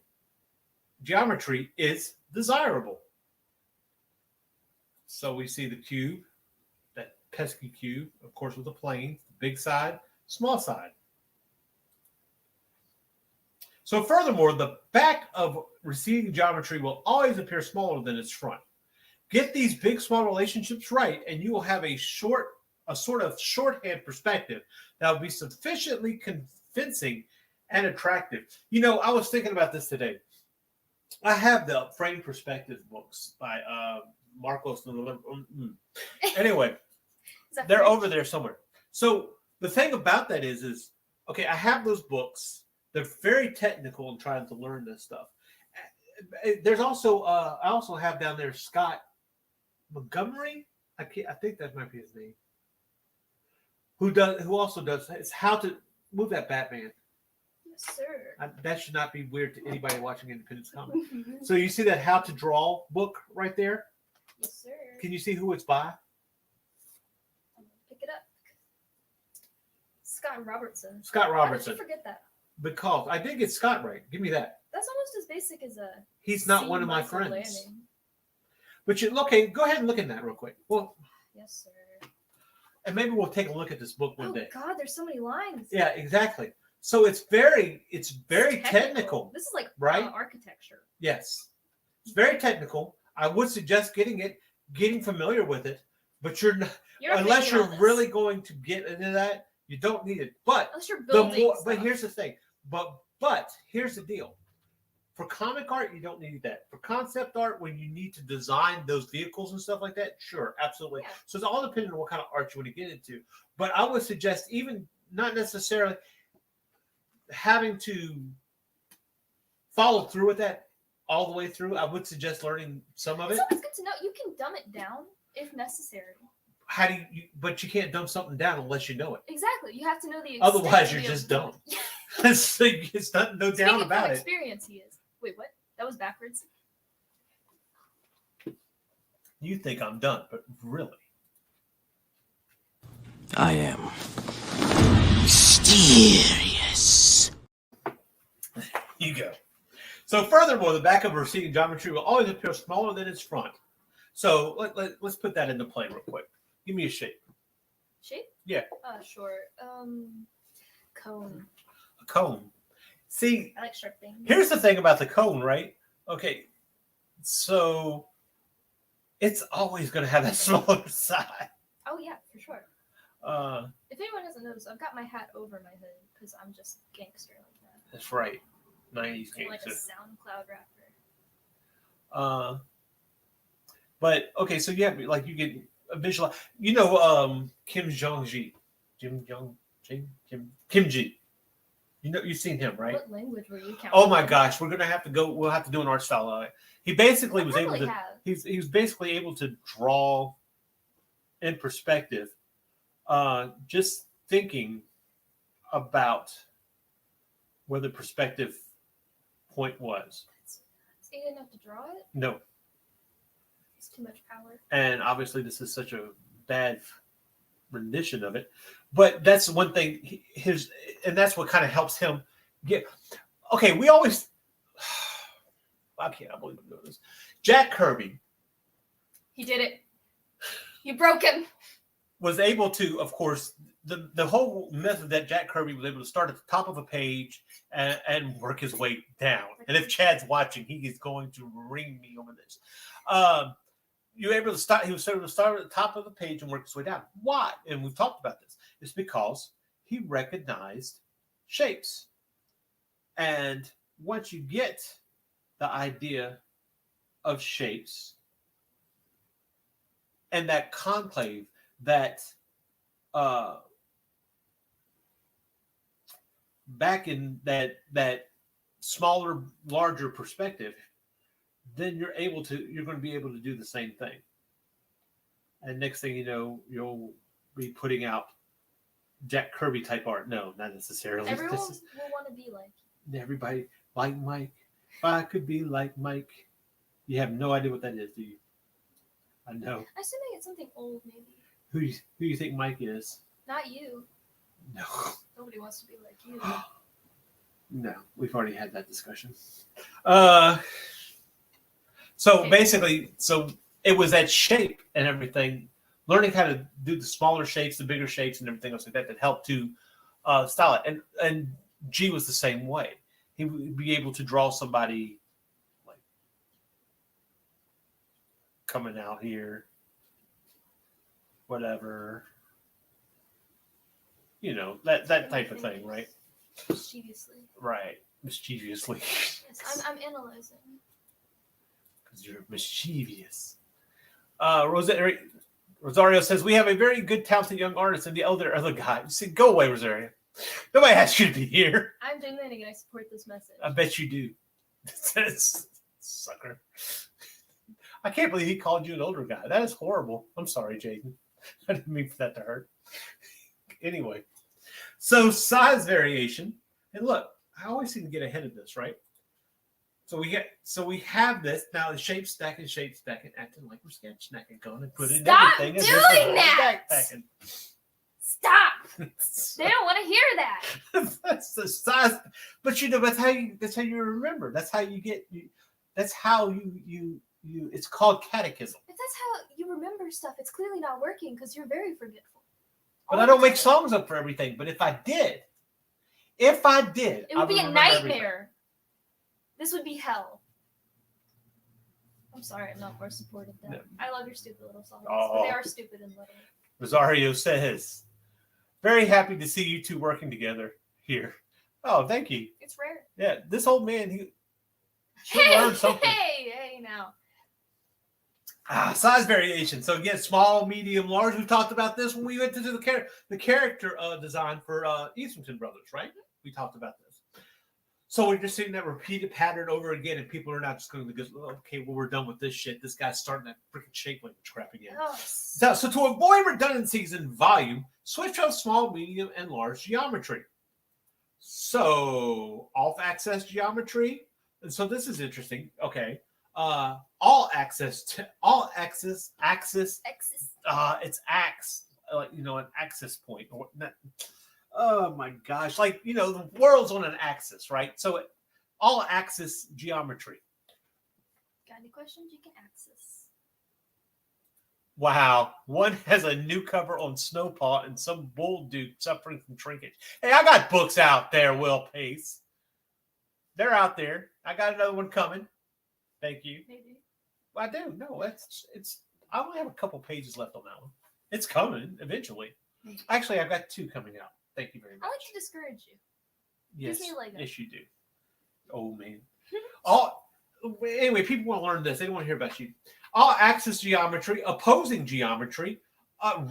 geometry is desirable. So we see the cube, that pesky cube, of course, with the plane, big side, small side. So furthermore, the back of receding geometry will always appear smaller than its front. Get these big small relationships right, and you will have a sort of shorthand perspective that will be sufficiently convincing and attractive. You know, I was thinking about this today. I have the frame perspective books by Marcos. Anyway, they're French? over there somewhere. So the thing about that is okay, I have those books. They're very technical in trying to learn this stuff. There's also I also have down there Scott Montgomery. I think that might be his name. Who also does it's how to move that Batman. Yes, sir. That should not be weird to anybody watching Independence Comics. So you see that how to draw book right there? Yes, sir. Can you see who it's by? I'm gonna pick it up. Scott Robertson. Scott Why Robertson. did you forget that? Because I did get Scott right. Give me that. That's almost as basic as a. He's not C. one of my Michael friends. Lanning. But okay, go ahead and look at that real quick. Well, Yes, sir. and maybe we'll take a look at this book one Oh day. God, there's so many lines. Yeah, exactly. So it's very technical. This is like right? Architecture. Yes. It's very technical. I would suggest getting familiar with it, but you're not unless thinking you're all this. really going to get into that, you don't need it. But Unless you're building but stuff. here's the thing. But here's the deal. For comic art, you don't need that. For concept art, when you need to design those vehicles and stuff like that, sure, absolutely. Yeah. So it's all dependent on what kind of art you want to get into. But I would suggest even not necessarily having to follow through with that all the way through. I would suggest learning some of it. It's always good to know. You can dumb it down if necessary. How do you? But you can't dumb something down unless you know it. Exactly. You have to know the. extent Otherwise, of you're the- just dumb. It's not no Speaking doubt from about it. experience, he is. Wait, what? That was backwards. You think I'm done, but really, I am mysterious. you go. So furthermore, the back of a receding geometry will always appear smaller than its front. So let's put that into play real quick. Give me a shape. Shape? Yeah. Sure. Cone. A cone. See, I like sharp things. here's the thing about the cone, right? Okay, so it's always going to have that smaller side. Oh yeah, for sure. If anyone doesn't notice, I've got my hat over my hood because I'm just gangster like that. That's right. 90s I'm like a gangster. SoundCloud rapper. But okay, so you get a visual. Kim Jong-ji. Kim Ji. You know, you've seen him, right? What language were you counting? Oh my gosh, we're gonna have to go. We'll have to do an art style on it. He basically was able to. Have. He was basically able to draw in perspective, just thinking about where the perspective point was. So you didn't have to draw it? No, It's too much power. and obviously this is such a bad rendition of it, but that's one thing. And that's what kind of helps him get. Okay, we always. I can't believe I'm doing this. Jack Kirby He did it. You broke him. was able to, of course, the whole method that Jack Kirby was able to start at the top of a page and work his way down. And if Chad's watching, he is going to ring me over this. You were able to start. He was able to start at the top of the page and work his way down. Why? And we've talked about this. It's because he recognized shapes. And once you get the idea of shapes and that conclave, that back in that smaller, larger perspective, then you're going to be able to do the same thing. And next thing you know, you'll be putting out Jack Kirby type art. No, not necessarily. Everyone will want to be like you. Everybody like Mike. If I could be like Mike. You have no idea what that is, do you? I know. I assume it's something old, maybe. Who you think Mike is? Not you. No. Nobody wants to be like you. No, we've already had that discussion. So Okay. basically, it was that shape and everything, learning how to do the smaller shapes, the bigger shapes, and everything else like that helped to style it. And G was the same way. He would be able to draw somebody like coming out here, whatever, that type of thing, right? Mischievously. Right, mischievously. Yes, I'm analyzing. Because you're mischievous. Rosario says, we have a very good, talented young artist and the other guy. You say, go away, Rosario. Nobody asked you to be here. I'm Jane Lanning and I support this message. I bet you do. Sucker. I can't believe he called you an older guy. That is horrible. I'm sorry, Jaden. I didn't mean for that to hurt. Anyway. So size variation. And look, I always seem to get ahead of this, right? So we have this now. The shape stacking, acting like we're sketch snacking, going and putting Stop everything. doing that! Stacking. Stop! They don't want to hear that. That's the size, but that's how you remember. That's how you get. That's how you. It's called catechism. If that's how you remember stuff, it's clearly not working because you're very forgetful. But I don't make songs up for everything. But if I did, it would be a nightmare. Everything. This would be hell. I'm sorry, I'm not more supportive than that. I love your stupid little songs, but they are stupid and little. Rosario says, very happy to see you two working together here. Oh, thank you. It's rare. Yeah, this old man, he should learn something. Hey, now. Size variation. So again, small, medium, large. We talked about this when we went to do the character design for Easington Brothers, right? We talked about this. So we're just seeing that repeated pattern over again, and people are not just going to go, okay, well, we're done with this shit. This guy's starting that freaking shape language crap again. Oh. So to avoid redundancies in volume, switch out small, medium, and large geometry. So off-axis geometry. And so this is interesting. Okay. Axis. It's ax, like, an axis point. Oh my gosh. Like, the world's on an axis, right? So all axis geometry. Got any questions? You can access. Wow. One has a new cover on Snowpaw and some bull dude suffering from shrinkage. Hey, I got books out there, Will Pace. They're out there. I got another one coming. Thank you. Maybe. I do. No, it's. I only have a couple pages left on that one. It's coming eventually. Maybe. Actually, I've got 2 coming out. Thank you very much. I like to discourage you. Yes, Gives me a leg up. yes, you do. Oh man. Anyway, people want to learn this. They don't want to hear about you. All axis geometry, opposing geometry,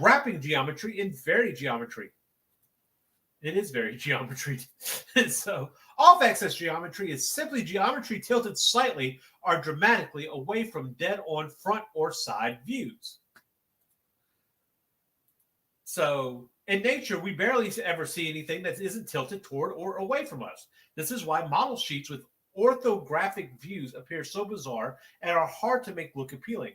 wrapping geometry, and vary geometry. It is very geometry. So off-axis geometry is simply geometry tilted slightly or dramatically away from dead-on front or side views. So in nature, we barely ever see anything that isn't tilted toward or away from us. This is why model sheets with orthographic views appear so bizarre and are hard to make look appealing.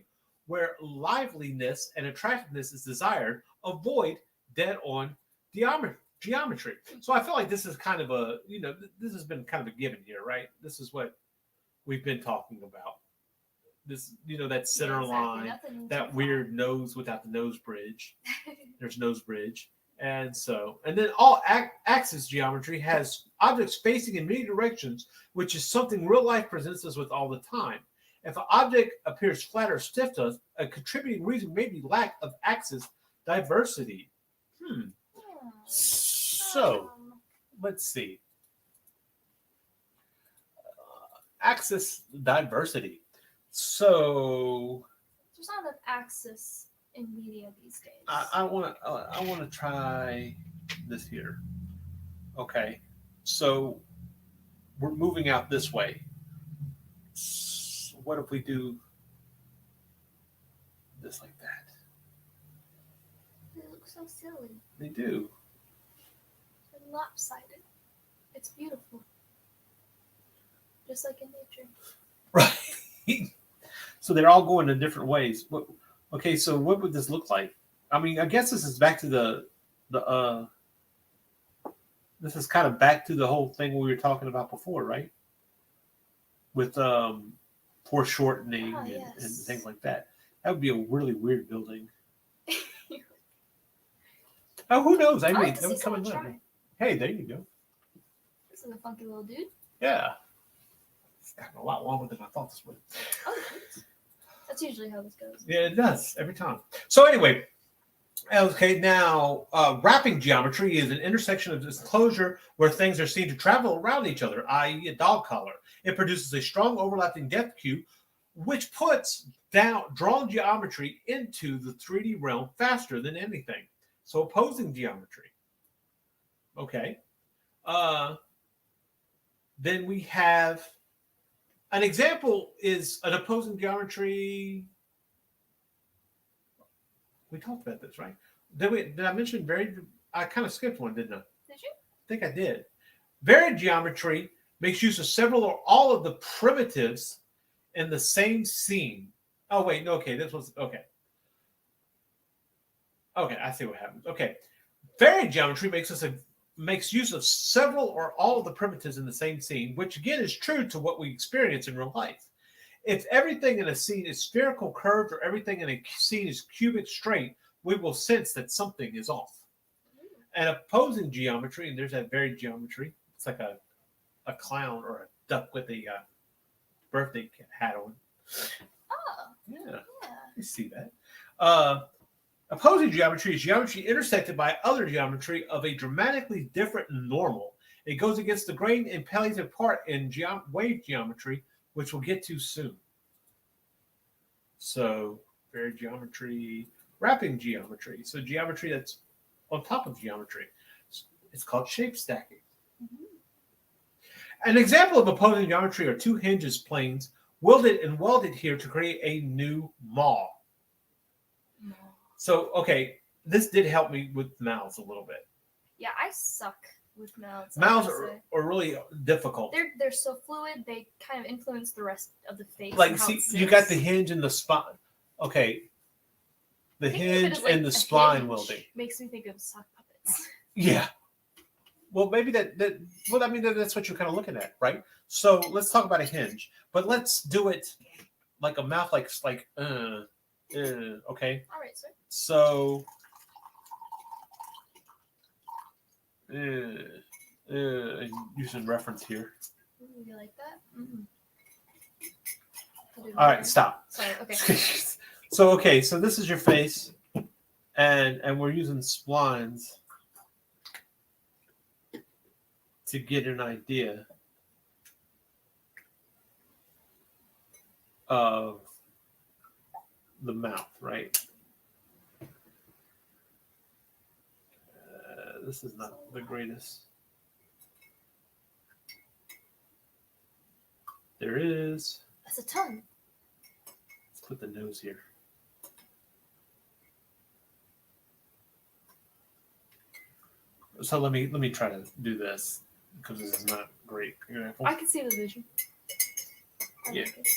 Where liveliness and attractiveness is desired, avoid dead-on geometry. So I feel like this is kind of a, this has been kind of a given here, right? This is what we've been talking about. This, that center line, that weird nose without the nose bridge. There's nose bridge. And then all axis geometry has objects facing in many directions, which is something real life presents us with all the time. If an object appears flat or stiff to us, a contributing reason may be lack of axis diversity. So, let's see. Axis diversity. So, there's not enough axis in media these days. I want to try this here. Okay, so we're moving out this way. So what if we do this like that? They look so silly. They do. They're lopsided. It's beautiful. Just like in nature. Right. So they're all going in different ways. Okay, so what would this look like? I mean, I guess this is back to the this is kind of back to the whole thing we were talking about before, right? With foreshortening and things like that. That would be a really weird building. Oh, who knows? I mean, that would come in later. Hey, there you go. This is a funky little dude. Yeah. It's gotten a lot longer than I thought this would. Oh, thanks. That's usually how this goes. Yeah, it does every time. So anyway, okay, now wrapping geometry is an intersection of this closure where things are seen to travel around each other, i.e. a dog collar. It produces a strong overlapping depth cube, which puts down drawn geometry into the 3D realm faster than anything. So opposing geometry. Okay. Then we have an example is an opposing geometry. We talked about this, right? Did I mention varied? I kind of skipped one, didn't I? Did you? I think I did. Varied geometry makes use of several or all of the primitives in the same scene. Oh, wait. No, okay. This was okay. Okay, I see what happens. Okay. Varied geometry makes use of several or all of the primitives in the same scene, which again is true to what we experience in real life. If everything in a scene is spherical, curved, or everything in a scene is cubic, straight, we will sense that something is off. And opposing geometry, and there's that varied geometry. It's like a clown or a duck with a birthday hat on. Oh. Yeah. You see that. Opposing geometry is geometry intersected by other geometry of a dramatically different normal. It goes against the grain and plays a part in wave geometry, which we'll get to soon. So, varied geometry, wrapping geometry. So, geometry that's on top of geometry. It's called shape stacking. An example of opposing geometry are two hinges planes welded and welded here to create a new maw. So, okay, this did help me with mouths a little bit. Yeah, I suck with mouths. Mouths are really difficult. They're so fluid, they kind of influence the rest of the face. Like, see, you got the hinge and the spine. Okay. The hinge and the spline welding. Makes me think of sock puppets. Yeah. Well, maybe well, I mean, that's what you're kind of looking at, right? So let's talk about a hinge, but let's do it like a mouth, okay. All right, sir. So, using reference here. You like that? Mm-hmm. All right, stop. Sorry, okay. So this is your face, and we're using splines to get an idea of the mouth, right? this is not the greatest. There is. That's a ton. Let's put the nose here. So let me try to do this because this is not great example. I can see the vision. I Yeah. like it.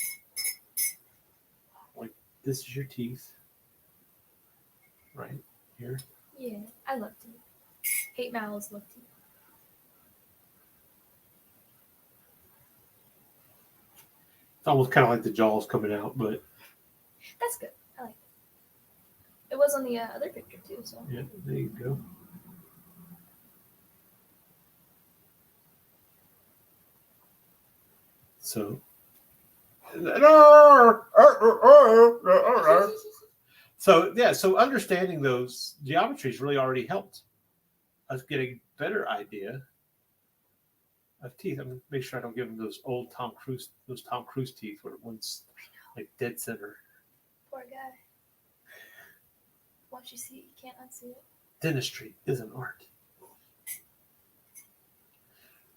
Like this is your teeth, right here. Yeah, I love teeth. Hate mouths, love teeth. It's almost kind of like the jaws coming out, but That's good. I like it. It was on the other picture too, so. yeah, there you go. So, so understanding those geometries really already helped us get a better idea of teeth. I'm gonna make sure I don't give them those old Tom Cruise teeth where one's like dead center. Poor guy. Once you see it, you can't unsee it. Dentistry is an art.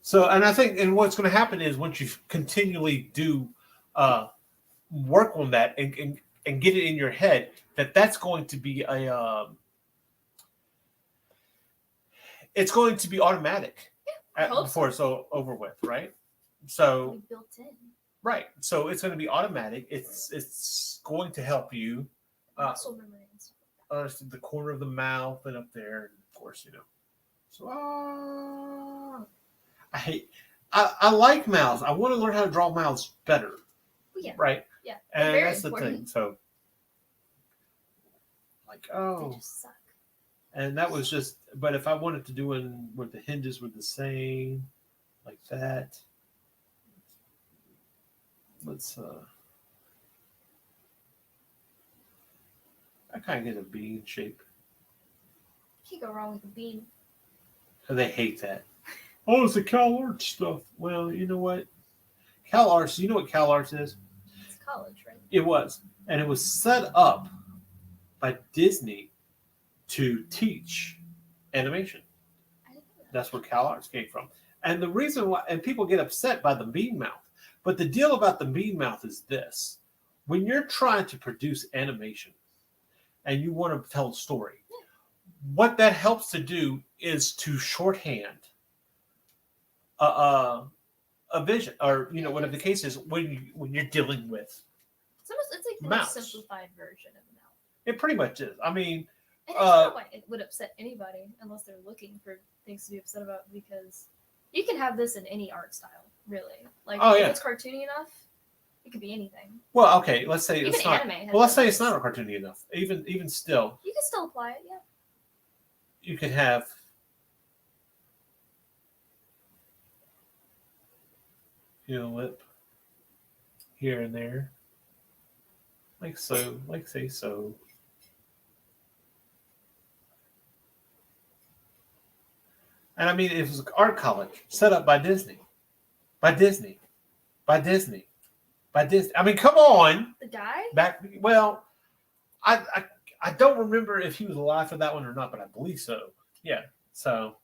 So, and I think, and what's going to happen is once you continually do work on that and get it in your head, that's going to be it's going to be automatic before it's over with, right? So, Built in. right. So it's going to be automatic. It's going to help you Muscle memory and stuff. understand the corner of the mouth and up there, and of course, So, I like mouths. I want to learn how to draw mouths better. Well, yeah. Right? Yeah. And Very that's important. the thing. So, like, They just suck. and that was just, but if I wanted to do in where the hinges were the same, like that, let's, I kind of get a bean shape. Can't go wrong with a bean. And they hate that. Oh, it's the Cal Arts stuff. Well, you know what? Cal Arts, you know what Cal Arts is? It's college, right? It was. And it was set up by Disney to teach animation. I didn't know that. That's where Cal Arts came from. And the reason why, and people get upset by the mean mouth, but the deal about the mean mouth is this. When you're trying to produce animation and you want to tell a story, what that helps to do is to shorthand a vision, or whatever the case is when you're dealing with. It's like the Mouse. most simplified version of a mouth. It pretty much is. I mean, And it's not why it would upset anybody unless they're looking for things to be upset about, because you can have this in any art style, really. Like if it's cartoony enough, it could be anything. well, okay, let's say Even it's not. anime has Well, let's say those. it's not cartoony enough. Even still, You can still apply it, yeah. you could have. Lip here and there, like so, like say so. And I mean, it was an art college set up by Disney. I mean, come on. The guy? Well, I don't remember if he was alive for that one or not, but I believe so. Yeah. So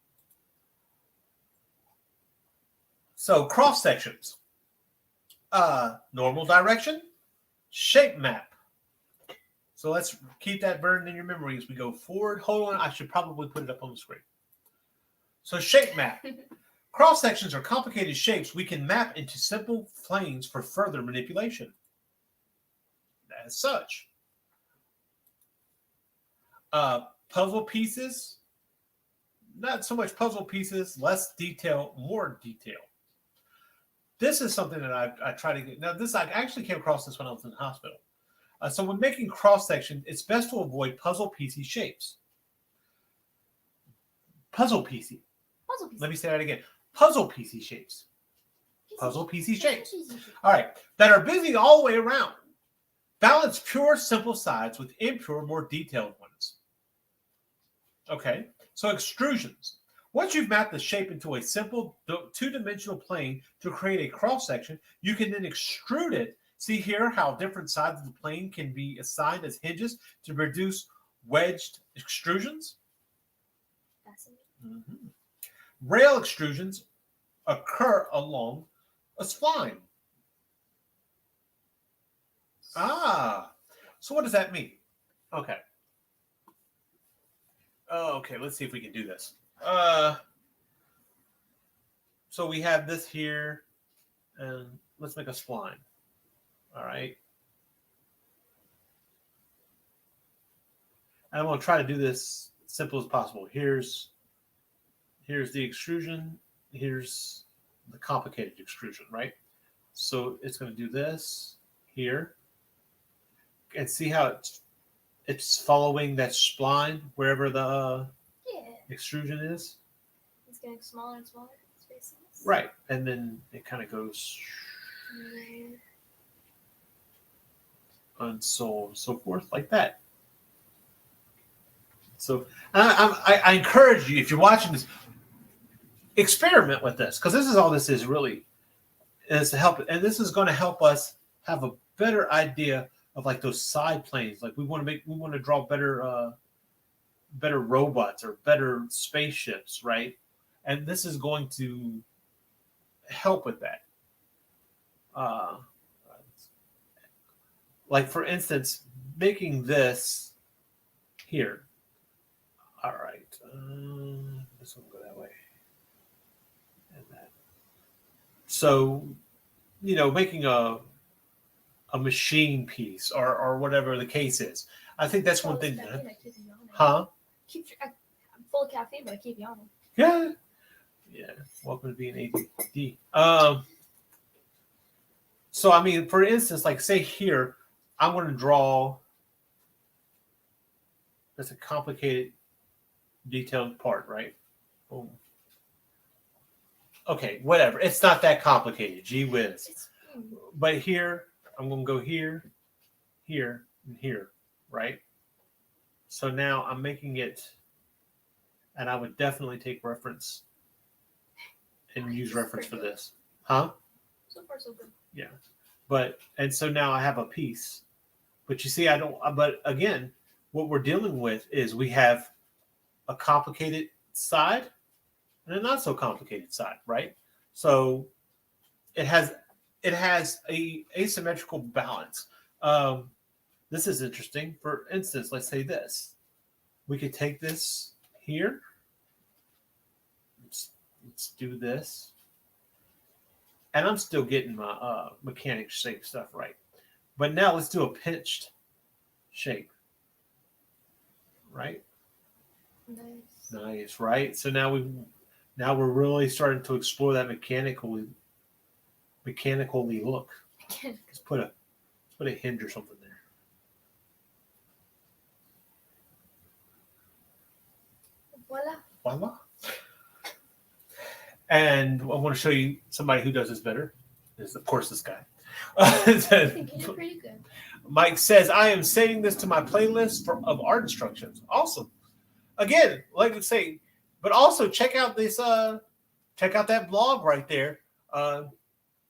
cross sections. Normal direction, shape map. So let's keep that burned in your memory as we go forward. Hold on, I should probably put it up on the screen. So shape map. Cross sections are complicated shapes we can map into simple planes for further manipulation. As such, puzzle pieces, not so much puzzle pieces, less detail, more detail. This is something that I try to get. Now, I actually came across this when I was in the hospital. So when making cross section, it's best to avoid puzzle piecey shapes. Puzzle piecey. Let me say that again. Puzzle piecey shapes. Puzzle piecey shapes. All right. That are busy all the way around. Balance pure, simple sides with impure, more detailed ones. Okay. So extrusions. Once you've mapped the shape into a simple two-dimensional plane to create a cross-section, you can then extrude it. See here how different sides of the plane can be assigned as hinges to produce wedged extrusions? Fascinating. Mhm. Rail extrusions occur along a spline. Ah, so what does that mean? Okay. Okay, let's see if we can do this. So we have this here, and let's make a spline. All right. And I'm going to try to do this simple as possible. Here's the extrusion. Here's the complicated extrusion, right? So it's going to do this here. And see how it's following that spline wherever the Yeah. extrusion is? It's getting smaller and smaller spaces. Right. And then it kind of goes and so on and so forth like that. So I encourage you, if you're watching this, experiment with this, because this is all this is really, is to help. And this is going to help us have a better idea of like those side planes. Like we want to draw better robots or better spaceships, right? And this is going to help with that. Like for instance, making this here. All right, this one will go that way, and that. So, making a machine piece or whatever the case is. I think that's one thing. Huh? I'm full of caffeine, but I keep yawning. Yeah. Yeah. Welcome to being ADD. So I mean, for instance, like say here, I'm going to draw. That's a complicated, detailed part, right? Boom. Okay, whatever. It's not that complicated. Gee whiz. But here, I'm going to go here, here, and here, right? So now I'm making it, and I would definitely take reference and use reference for this. Huh? So far, so good. Yeah. And so now I have a piece. But you see, but again, what we're dealing with is we have a complicated side and a not so complicated side, right? So it has a asymmetrical balance. This is interesting. For instance, let's say this. We could take this here. Let's do this. And I'm still getting my mechanic shape stuff right. But now let's do a pinched shape. Right? Nice, right? So now we're really starting to explore that mechanically look. Let's put a hinge or something there. Voila. And I want to show you somebody who does this better. Is of course this guy. I think you did pretty good. Mike says, I am saving this to my playlist of art instructions. Awesome. Again, like I say, but also check out that blog right there to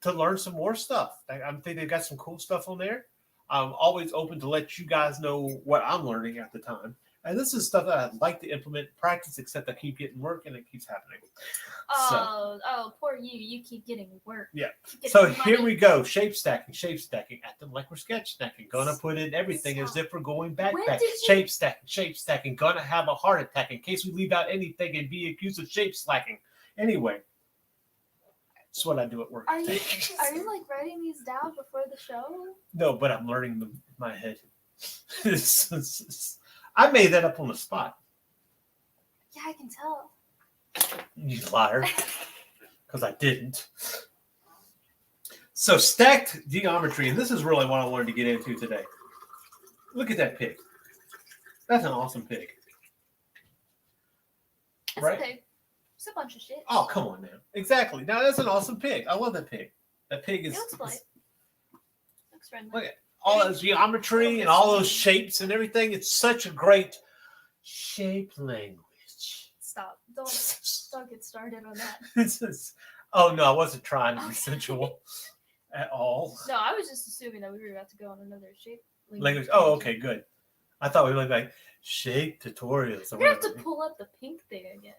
learn some more stuff. I think they've got some cool stuff on there. I'm always open to let you guys know what I'm learning at the time. And this is stuff that I'd like to implement, practice, except I keep getting work and it keeps happening. Oh, poor you. You keep getting work. Yeah. So here we go. Shape stacking. Acting like we're sketch stacking. Gonna put in everything as if we're going backpack. Shape stacking. Gonna have a heart attack in case we leave out anything and be accused of shape slacking. Anyway, that's what I do at work. Are you like writing these down before the show? No, but I'm learning them in my head. I made that up on the spot. Yeah, I can tell. You liar. Because I didn't. So stacked geometry, and this is really what I wanted to get into today. Look at that pig. That's an awesome pig. It's right? a pig. It's a bunch of shit. Oh, come on now. Exactly. Now that's an awesome pig. I love that pig. That pig is. It looks polite. Looks friendly. Look at all that geometry and all those shapes and everything. It's such a great shape language. Stop. Don't get started on that. Oh no, I wasn't trying to be sensual at all. No, I was just assuming that we were about to go on another shape language. Oh, okay, good. I thought we were like shape tutorials. We're gonna have to pull up the pink thing again.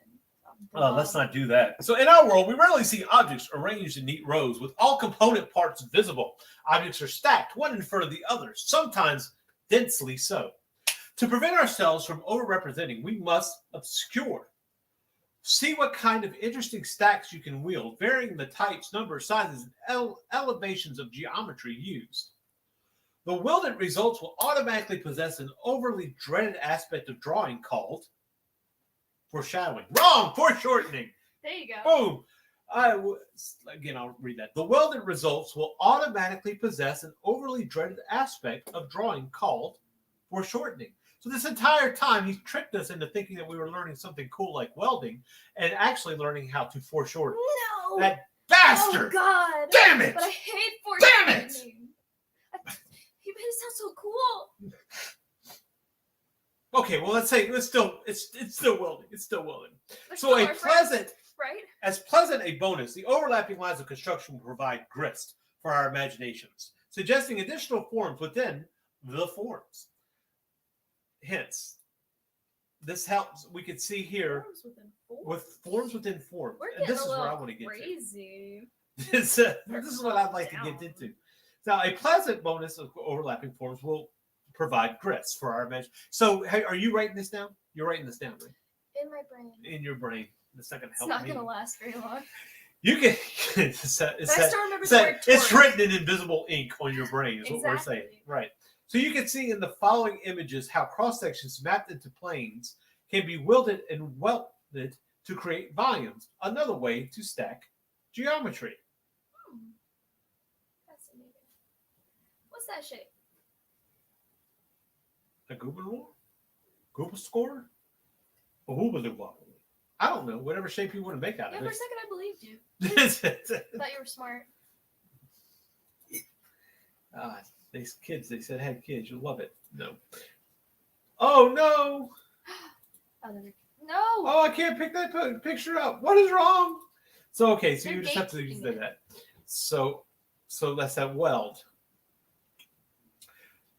Let's not do that. So in our world, we rarely see objects arranged in neat rows with all component parts visible. Objects are stacked one in front of the other, sometimes densely so. To prevent ourselves from overrepresenting, we must obscure. See what kind of interesting stacks you can wield, varying the types, numbers, sizes, and elevations of geometry used. The wielded results will automatically possess an overly dreaded aspect of drawing called foreshadowing. Wrong! Foreshortening. There you go. Boom. Again, I'll read that. The welded results will automatically possess an overly dreaded aspect of drawing called foreshortening. So this entire time, he's tricked us into thinking that we were learning something cool like welding and actually learning how to foreshorten. No. That bastard! Oh, God. Damn it! But I hate foreshortening. Damn it! He made it sound so cool. Okay, well, let's say it's still welding. It's still welding. There's So still a our pleasant, right? as pleasant a bonus, the overlapping lines of construction will provide grist for our imaginations, suggesting additional forms within the forms. Hence, this helps. We can see here Forms within forms. with forms within forms. We're And getting this a is where I little want to get crazy. to. This is what I'd like to get into. Now, a pleasant bonus of overlapping forms will provide grist for our imagination. So, hey, are you writing this down? You're writing this down, right? In my brain. In your brain. That's not going to It's help not me. going to last very long. You can. But I still remember the word It's torch. written in invisible ink on your brain. Is what we're saying, Exactly. right? So you can see in the following images how cross sections mapped into planes can be welded and welded to create volumes. Another way to stack geometry. Fascinating. What's that shape? A Goober score? A Hooba I don't know. Whatever shape you want to make out Yeah, of for a it. second I believed you. Thought you were smart. These kids, they said, hey, kids, you'll love it. No. Oh, no. No. Oh, I can't pick that picture up. What is wrong? So, okay, so They're you just have to gatekeeping do it. that. So that's that weld.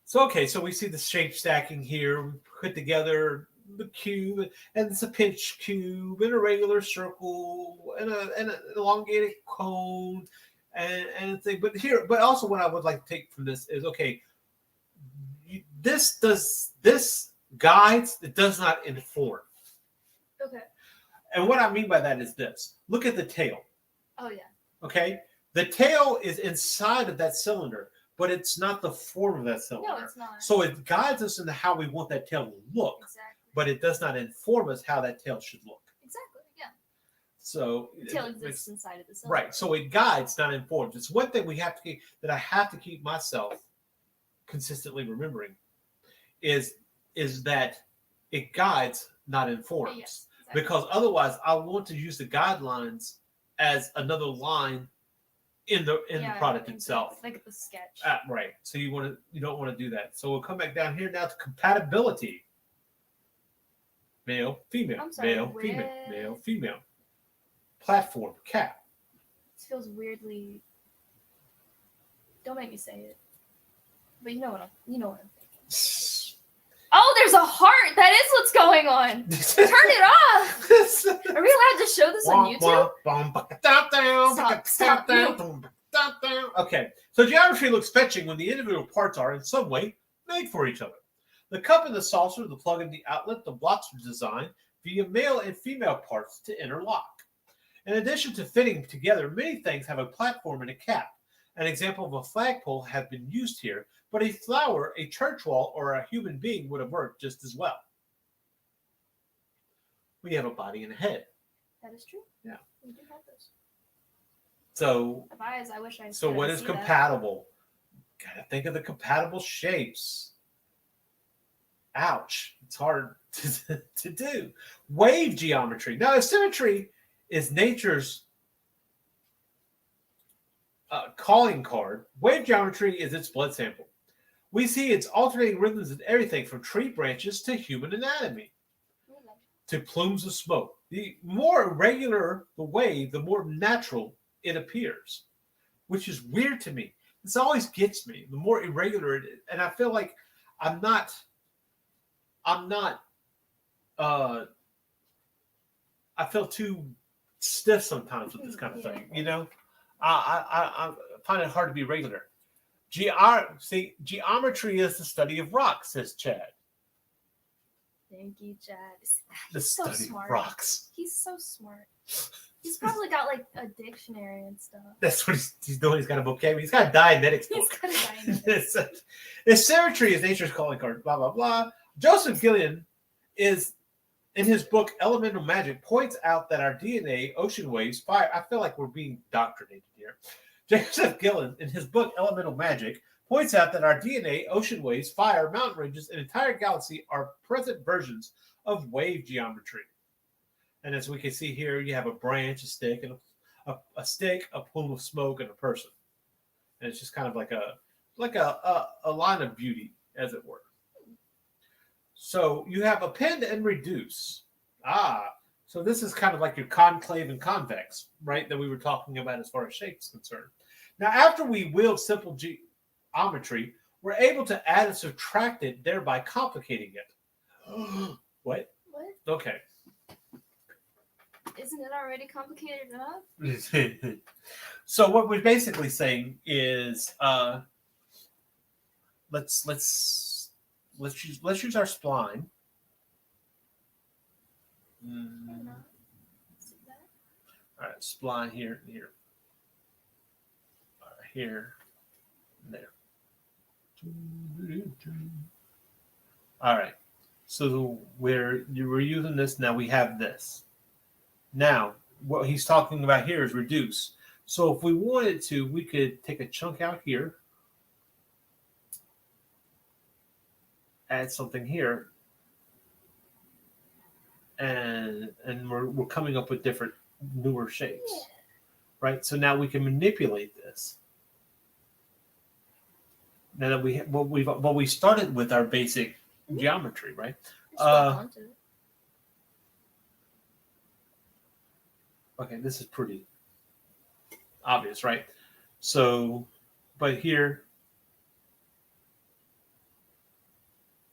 So, okay, so we see the shape stacking here. We put together the cube, and it's a pinch cube, and a regular circle, and an elongated cone, and a thing. But also what I would like to take from this is, okay, this guides, it does not inform. Okay. And what I mean by that is this. Look at the tail. Oh, yeah. Okay? The tail is inside of that cylinder, but it's not the form of that cylinder. No, it's not. So it guides us into how we want that tail to look, Exactly. but it does not inform us how that tail should look. Exactly, yeah. So The tail it's- exists inside of the cylinder. right. So it guides, not informs. It's one thing we have to keep, that I have to keep myself consistently remembering is that it guides, not informs. Yes, exactly. Because otherwise, I want to use the guidelines as another line in the product itself. Like the sketch. Right. So you don't want to do that. So we'll come back down here now to compatibility. Male, female, I'm sorry, male, female, male, female. Platform, cap. This feels weirdly. Don't make me say it. But you know what I'm thinking. Oh, there's a heart. That is what's going on. Turn it off. Are we allowed to show this on YouTube? Stop. Okay, so geometry looks fetching when the individual parts are in some way made for each other. The cup and the saucer, the plug and the outlet, the blocks are designed via male and female parts to interlock. In addition to fitting together, many things have a platform and a cap. An example of a flagpole have been used here, but a flower, a church wall, or a human being would have worked just as well. We have a body and a head. That is true. Yeah. We do have those. So, Have eyes. I wish I. so could what is see that. compatible? Gotta think of the compatible shapes. Ouch. It's hard to do. Wave geometry. Now, symmetry is nature's calling card. Wave geometry is its blood sample. We see its alternating rhythms in everything from tree branches to human anatomy to plumes of smoke. The more irregular the wave, the more natural it appears, which is weird to me. This always gets me. The more irregular it is, and I feel like I'm not. I I feel too stiff sometimes with this kind of thing. You know, I find it hard to be regular. Geometry is the study of rocks, says Chad. Thank you, Chad. The He's so study smart. of rocks. He's so smart. He's probably got like a dictionary and stuff. That's what he's doing. He's got a vocabulary. He's got a Dianetics He's book. got a Dianetics. It's symmetry is nature's calling card. Blah blah blah. Joseph Gillian is in his book Elemental Magic points out that our DNA, ocean waves, fire. I feel like we're being indoctrinated here. Joseph Gillian in his book Elemental Magic points out that our DNA, ocean waves, fire, mountain ranges, and entire galaxy are present versions of wave geometry. And as we can see here, you have a branch, a stick, and a stick, a plume of smoke, and a person. And it's just kind of like a line of beauty, as it were. So you have append and reduce. So this is kind of like your concave and convex, right? That we were talking about as far as shapes concerned. Now, after we wield simple geometry, we're able to add and subtract it, thereby complicating it. What? What? Okay. Isn't it already complicated enough? So what we're basically saying is, let's use our spline. See that? All right, spline here and here. Here, and there. All right. So we're using this now. We have this. Now, what he's talking about here is reduce. So if we wanted to, we could take a chunk out here, add something here, and we're coming up with different newer shapes, right? So now we can manipulate this. Now that we started with our basic geometry, right? Okay, this is pretty obvious, right? So, but here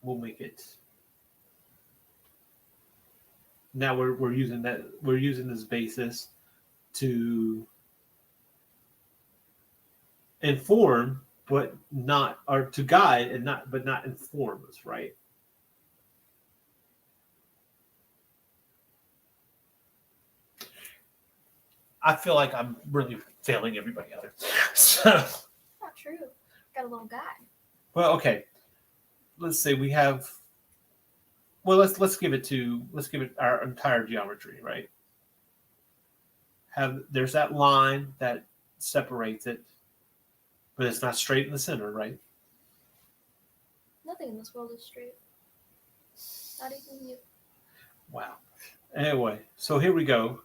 we'll make it. Now we're using that. We're using this basis to inform, but not, or to guide and not, but not inform us, right? I feel like I'm really failing everybody out there. So, not true. Got a little guy. Well, okay. Let's say we have. Well, let's give it our entire geometry, right? There's that line that separates it, but it's not straight in the center, right? Nothing in this world is straight. Not even you. Wow. Anyway, so here we go.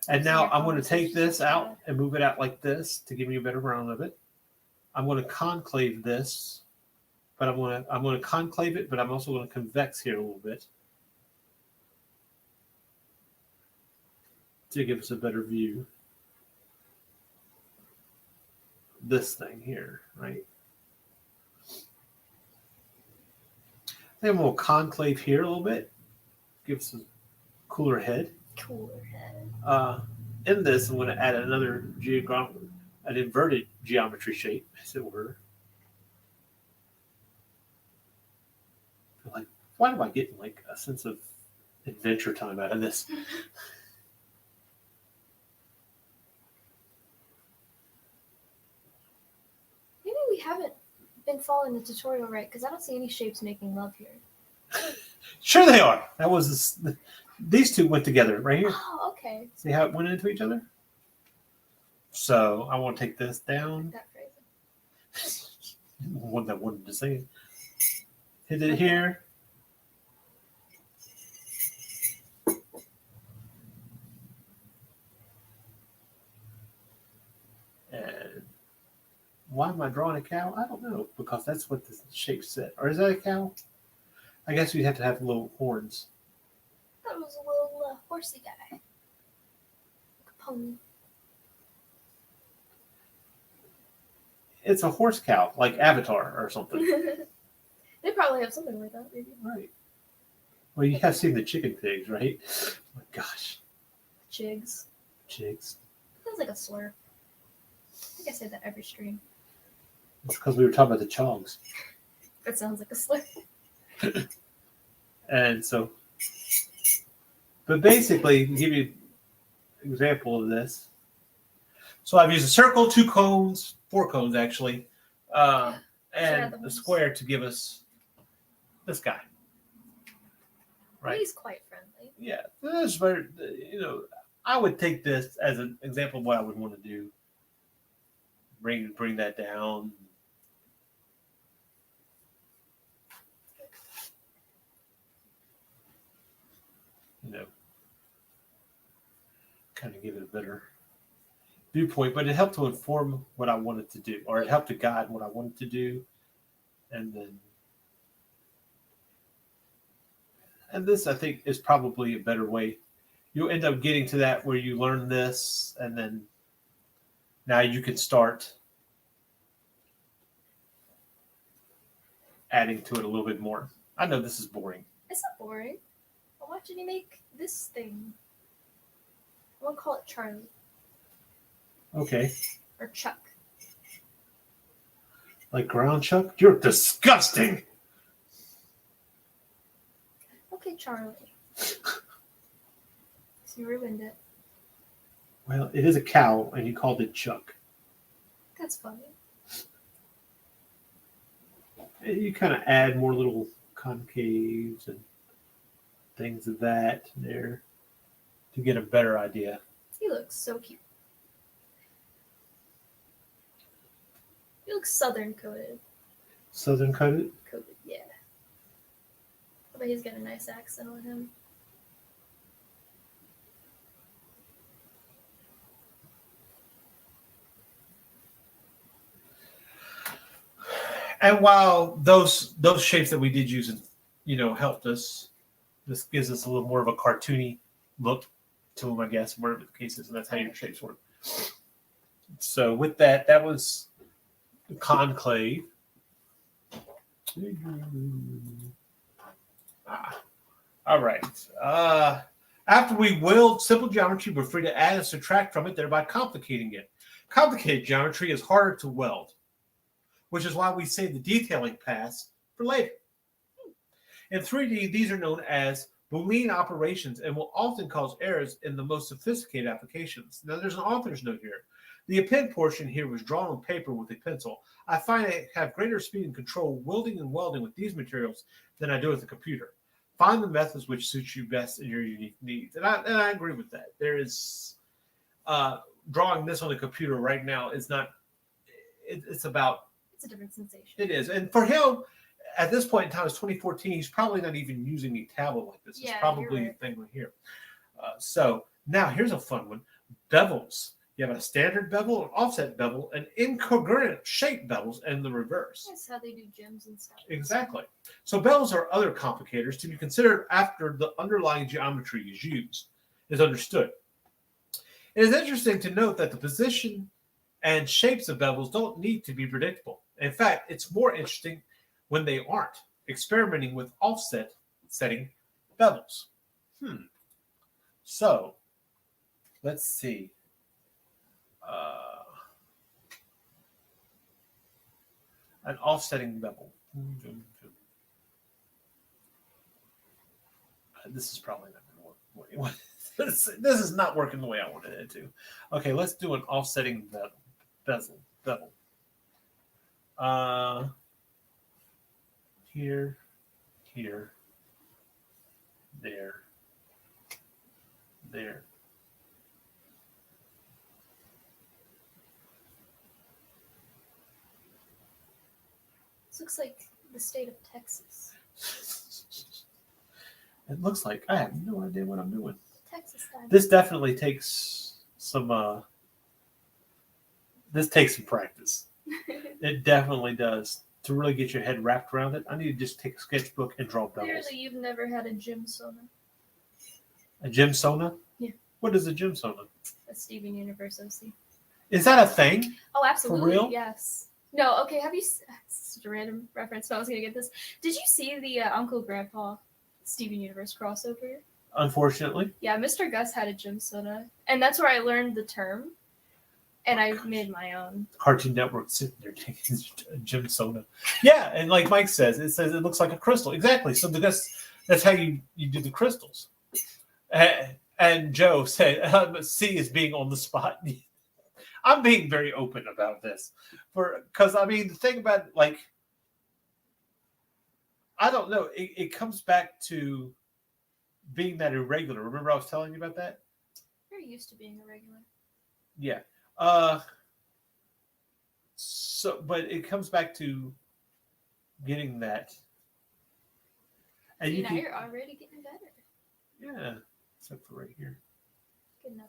And now I'm going to take this out and move it out like this to give me a better round of it. I'm going to concave this, but I'm going to concave it, but I'm also going to convex here a little bit to give us a better view. This thing here, right? Then we'll concave here a little bit, give us a cooler head. Cooler head. In this, I'm going to add another an inverted geometry shape, as it were. Like, why am I getting like a sense of adventure time out of this? Maybe we haven't been following the tutorial right, because I don't see any shapes making love here. Sure they are. That was these two went together right here. Oh, okay. See how it went into each other? So I want to take this down. That phrase. One that wanted to say it. Hit it here. And why am I drawing a cow? I don't know, because that's what the shape said. Or is that a cow? I guess we'd have to have little horns. That was a little horsey guy. Like a pony. It's a horse cow, like Avatar or something. They probably have something like that, maybe. Right. Well, you have seen the chicken pigs, right? Oh my gosh. Chigs. Jigs. Sounds like a slur. I think I say that every stream. It's because we were talking about the chogs. That sounds like a slur. And so, but basically, to give you an example of this. So I've used a circle, 2 cones, 4 cones actually, and a square to give us this guy. Right. He's quite friendly. Yeah, this is very, I would take this as an example of what I would want to do. Bring that down. Kind of give it a better viewpoint, but it helped to inform what I wanted to do, or it helped to guide what I wanted to do. And this, I think, is probably a better way. You'll end up getting to that where you learn this, and then now you can start adding to it a little bit more. I know this is boring. It's not boring. I'm watching you make this thing. I'm going to call it Charlie. Okay. Or Chuck. Like ground chuck? You're disgusting! Okay, Charlie. So you ruined it. Well, it is a cow, and you called it Chuck. That's funny. You kind of add more little concaves and things of that there to get a better idea. He looks so cute. He looks southern coded. Southern coated? Coded, yeah. I bet he's got a nice accent on him. And while those shapes that we did use, helped us, this gives us a little more of a cartoony look to them, I guess, whatever the case is, and that's how your shapes work. So with that was the conclave. All right. After we willed simple geometry, we're free to add and subtract from it, thereby complicating it. Complicated geometry is harder to weld, which is why we save the detailing pass for later. In 3D, these are known as Boolean operations and will often cause errors in the most sophisticated applications. Now, there's an author's note here. The append portion here was drawn on paper with a pencil. I find I have greater speed and control wielding and welding with these materials than I do with the computer. Find the methods which suit you best in your unique needs. And I agree with that. There is drawing this on the computer right now is not, it's about. It's a different sensation. It is. And for him, at this point in time, it's 2014, he's probably not even using a tablet like this. Yeah, it's probably you're right. a thing right here. So now here's a fun one. Bevels. You have a standard bevel, an offset bevel, an incongruent shape bevels, and the reverse. That's how they do gems and stuff. Exactly. So bevels are other complicators to be considered after the underlying geometry is understood. It is interesting to note that the position and shapes of bevels don't need to be predictable. In fact, it's more interesting when they aren't, experimenting with setting bevels. So, let's see. An offsetting bevel. This is probably not going to work. This is not working the way I wanted it to. Okay, let's do an offsetting bevel. Here, there. This looks like the state of Texas. It looks like I have no idea what I'm doing. Texas style. This definitely takes some. This takes some practice. It definitely does. To really get your head wrapped around it, I need to just take a sketchbook and draw bevels. Clearly, you've never had a gym sauna. A gym sauna? Yeah. What is a gym sauna? A Steven Universe OC. Is that a thing? Oh, absolutely. real? Yes. No, okay, have you... Such a random reference, so I was going to get this. Did you see the Uncle Grandpa Steven Universe crossover? unfortunately. Yeah, Mr. Gus had a gym soda, and that's where I learned the term, and I made my own. Cartoon Network sitting there taking his gym soda. Yeah, and like Mike says it looks like a crystal. Exactly. So that's how you do the crystals. And Joe said, C is being on the spot. I'm being very open about this. Because, I mean, the thing about, like, I don't know. It comes back to being that irregular. Remember I was telling you about that? You're used to being irregular. Yeah. But it comes back to getting that. And See, now you're already getting better. Yeah. Except for right here. Good enough.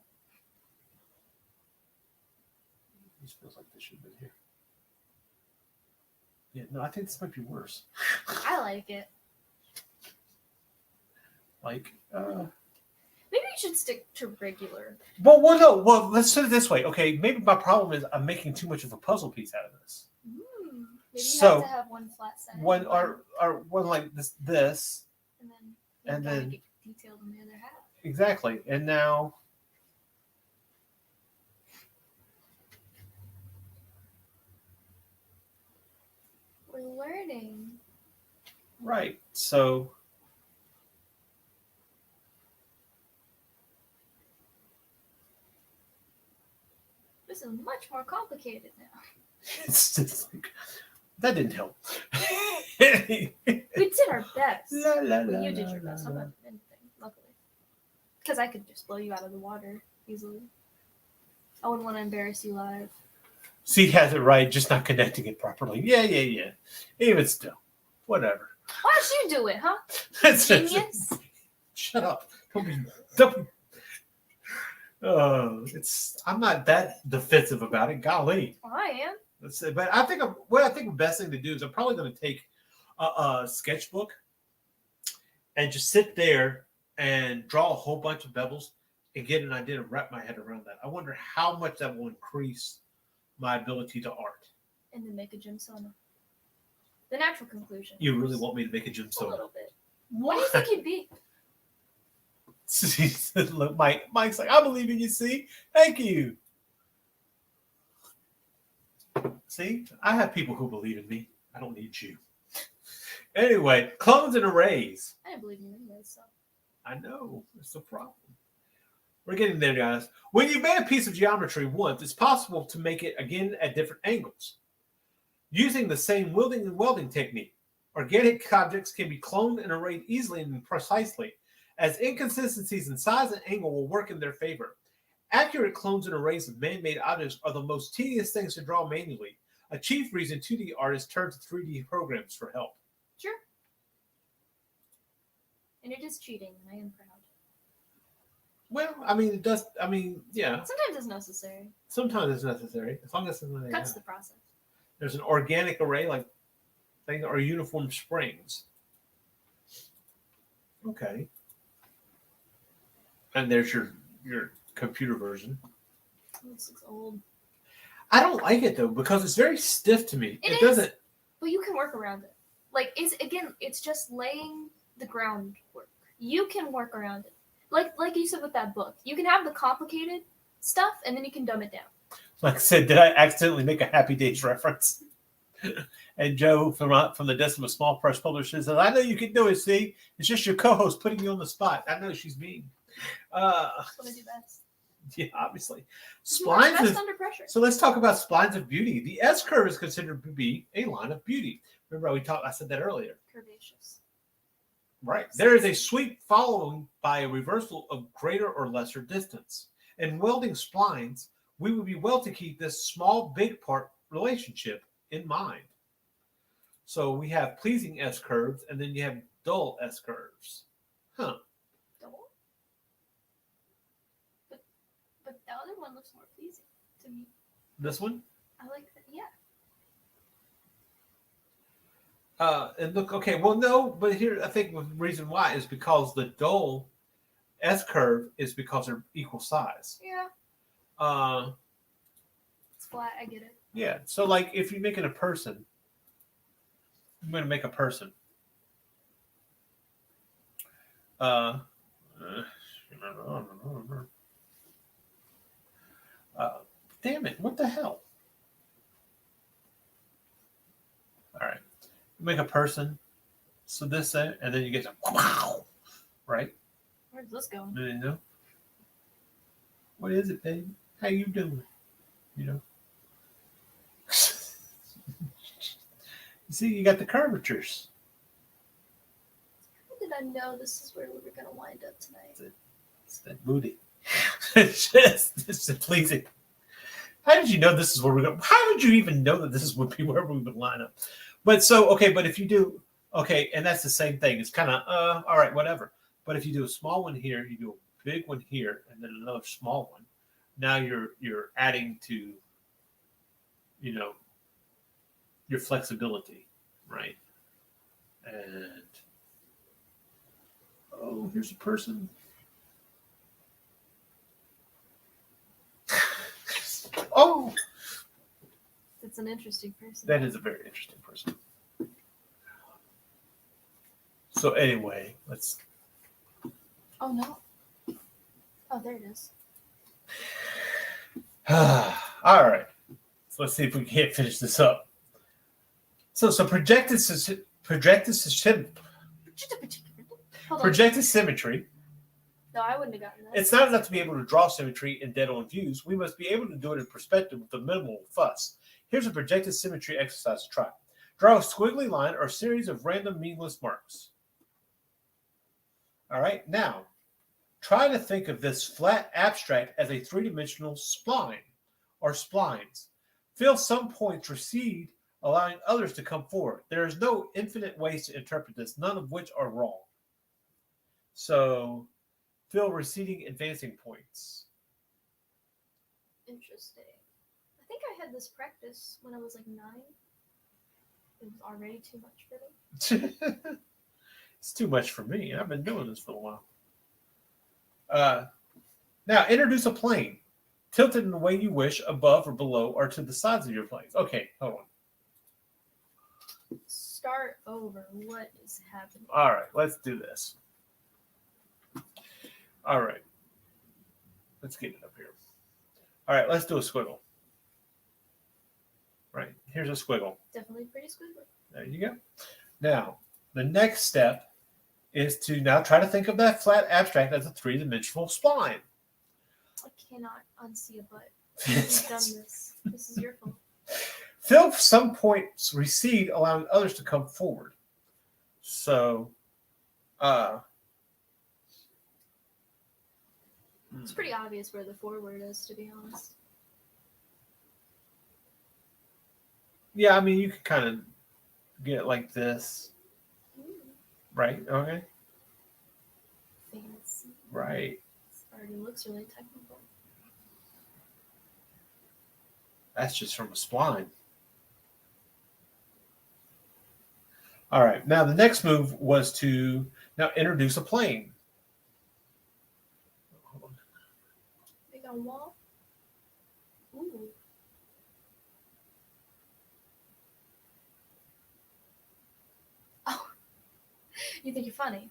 This feels like this should have been here. Yeah, no, I think this might be worse. I like it. Like, Maybe you should stick to regular. well, no. Well, let's put it this way. Okay, maybe my problem is I'm making too much of a puzzle piece out of this. Maybe you So, have to have one flat center. One or one like this, and then get detailed on the other half. exactly. And now, We're learning. right? So, This is much more complicated now. it's just like that didn't help. We did our best. La, la, la, Well, you did la, your best. la, I'm la. not doing anything, luckily. Because I could just blow you out of the water easily. I wouldn't want to embarrass you live. See, has it right, just not connecting it properly. Yeah. Even still, whatever. Why don't you do it, huh? That's Genius. Shut up. Don't be. I'm not that defensive about it. Golly. Well, I am. Let's say, but I think the best thing to do is I'm probably going to take a sketchbook and just sit there and draw a whole bunch of bevels and get an idea to wrap my head around that. I wonder how much that will increase my ability to art. And then make a gym sauna. The natural conclusion. You really want me to make a gym A sauna? little bit. What do you think you'd be? Look, Mike's like, I believe in you, see? Thank you. See? I have people who believe in me. I don't need you. Anyway, clones and arrays. I didn't believe in you anyway, so. I know. It's a problem. We're getting there, guys. When you've made a piece of geometry once, it's possible to make it again at different angles. Using the same welding technique, organic objects can be cloned and arrayed easily and precisely, as inconsistencies in size and angle will work in their favor. Accurate clones and arrays of man-made objects are the most tedious things to draw manually, a chief reason 2D artists turn to 3D programs for help. Sure. And it is cheating, and I am proud. Well, I mean, it does. I mean, yeah. Sometimes it's necessary. Sometimes it's necessary, as long as it's Cuts the process. There's an organic array, like things or uniform springs. Okay. And there's your computer version. This looks old. I don't like it though because it's very stiff to me. It is. Doesn't. But you can work around it. Like it's just laying the groundwork. You can work around it. Like you said with that book. You can have the complicated stuff and then you can dumb it down. Like I said, did I accidentally make a Happy Days reference? And Joe from the Desk of a Small Press Publisher says, I know you can do it, see? It's just your co-host putting you on the spot. I know she's mean. That's what I do best. Yeah, obviously. You work Splines best is, under pressure. so let's talk about splines of beauty. The S curve is considered to be a line of beauty. Remember I said that earlier. Curvaceous. Right. There is a sweep followed by a reversal of greater or lesser distance. In welding splines, we would be well to keep this small big part relationship in mind. So we have pleasing S curves and then you have dull S curves. Huh. Double? But the other one looks more pleasing to me. This one? I like that. Yeah. And look, okay, well, no, but here I think the reason why is because the dull S curve is because they're equal size. Yeah. It's flat. I get it. Yeah. So, like, if you're making a person, I'm going to make a person. Damn it! What the hell? All right, you make a person. So this, and then you get to wow, right? Where's this going? You know, what is it, baby? How you doing? You know. You see, you got the curvatures. How did I know this is where we were gonna wind up tonight? It's that booty. It's just pleasing. How did you know this is where we're going? How did you even know that this is where we would line up? But so, okay, but if you do, okay, and that's the same thing. It's kind of, all right, whatever. But if you do a small one here, you do a big one here, and then another small one. Now you're adding to, you know, your flexibility, right? And oh, here's a person. Oh, That's an interesting person. that is a very interesting person. So anyway, let's. Oh no. Oh, there it is. All right. So let's see if we can't finish this up. So projected symmetry. No, I wouldn't have gotten that. It's not enough to be able to draw symmetry in dead-on views. We must be able to do it in perspective with a minimal fuss. Here's a projected symmetry exercise to try. Draw a squiggly line or a series of random meaningless marks. All right. Now, try to think of this flat abstract as a three-dimensional spline or splines. Feel some points recede, allowing others to come forward. There is no infinite ways to interpret this, none of which are wrong. So, feel receding advancing points. Interesting. I think I had this practice when I was like 9. It was already too much for me. It's too much for me. I've been doing this for a while. Now, introduce a plane. Tilt it in the way you wish, above or below, or to the sides of your planes. Okay, hold on. Start over. What is happening? All right, let's do this. All right. Let's get it up here. All right, let's do a squiggle. Right, here's a squiggle. Definitely pretty squiggly. There you go. Now, the next step is to now try to think of that flat abstract as a three-dimensional spline. I cannot unsee a butt. You've done this. This is your fault. Feel some points recede, allowing others to come forward. So, It's pretty obvious where the forward is, to be honest. yeah, I mean, you could kind of get it like this, Ooh, right? Okay, fancy. right. This already looks really technical. That's just from a spline. All right. Now, the next move was to now introduce a plane. Hold on. Big on wall. Ooh. Oh. You think you're funny?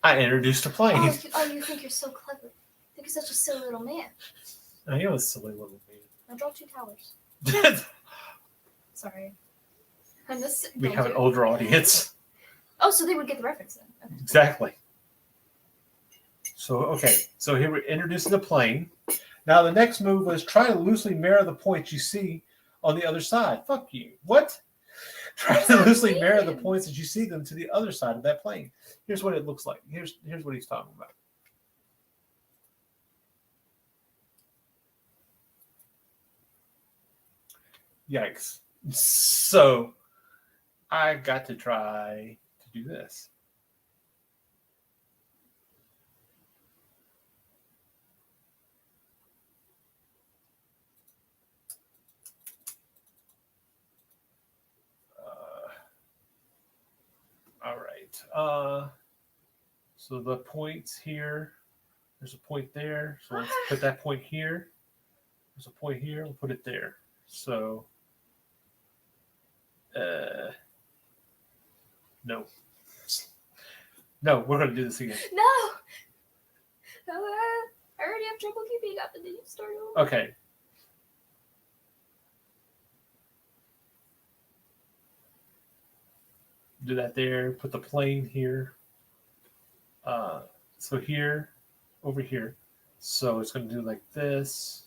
I introduced a plane. You think you're so clever. You think you're such a silly little man. I am a silly little Now draw 2 towers. man. Sorry. I'm just We have an older audience. Oh, so they would get the reference then. Okay. Exactly. So, okay. So here we're introducing the plane. Now, the next move was try to loosely mirror the points you see on the other side. Fuck you. What? Try to loosely mirror the points as you see them to the other side of that plane. Here's what it looks like. Here's what he's talking about. Yikes. So I got to try to do this. All right. So the points here, there's a point there. So let's put that point here. There's a point here. We'll put it there. So, no. No, we're going to do this again. No! bookkeeping up and then you start over. Okay. Do that there. Put the plane here. So here, over here. So it's going to do like this.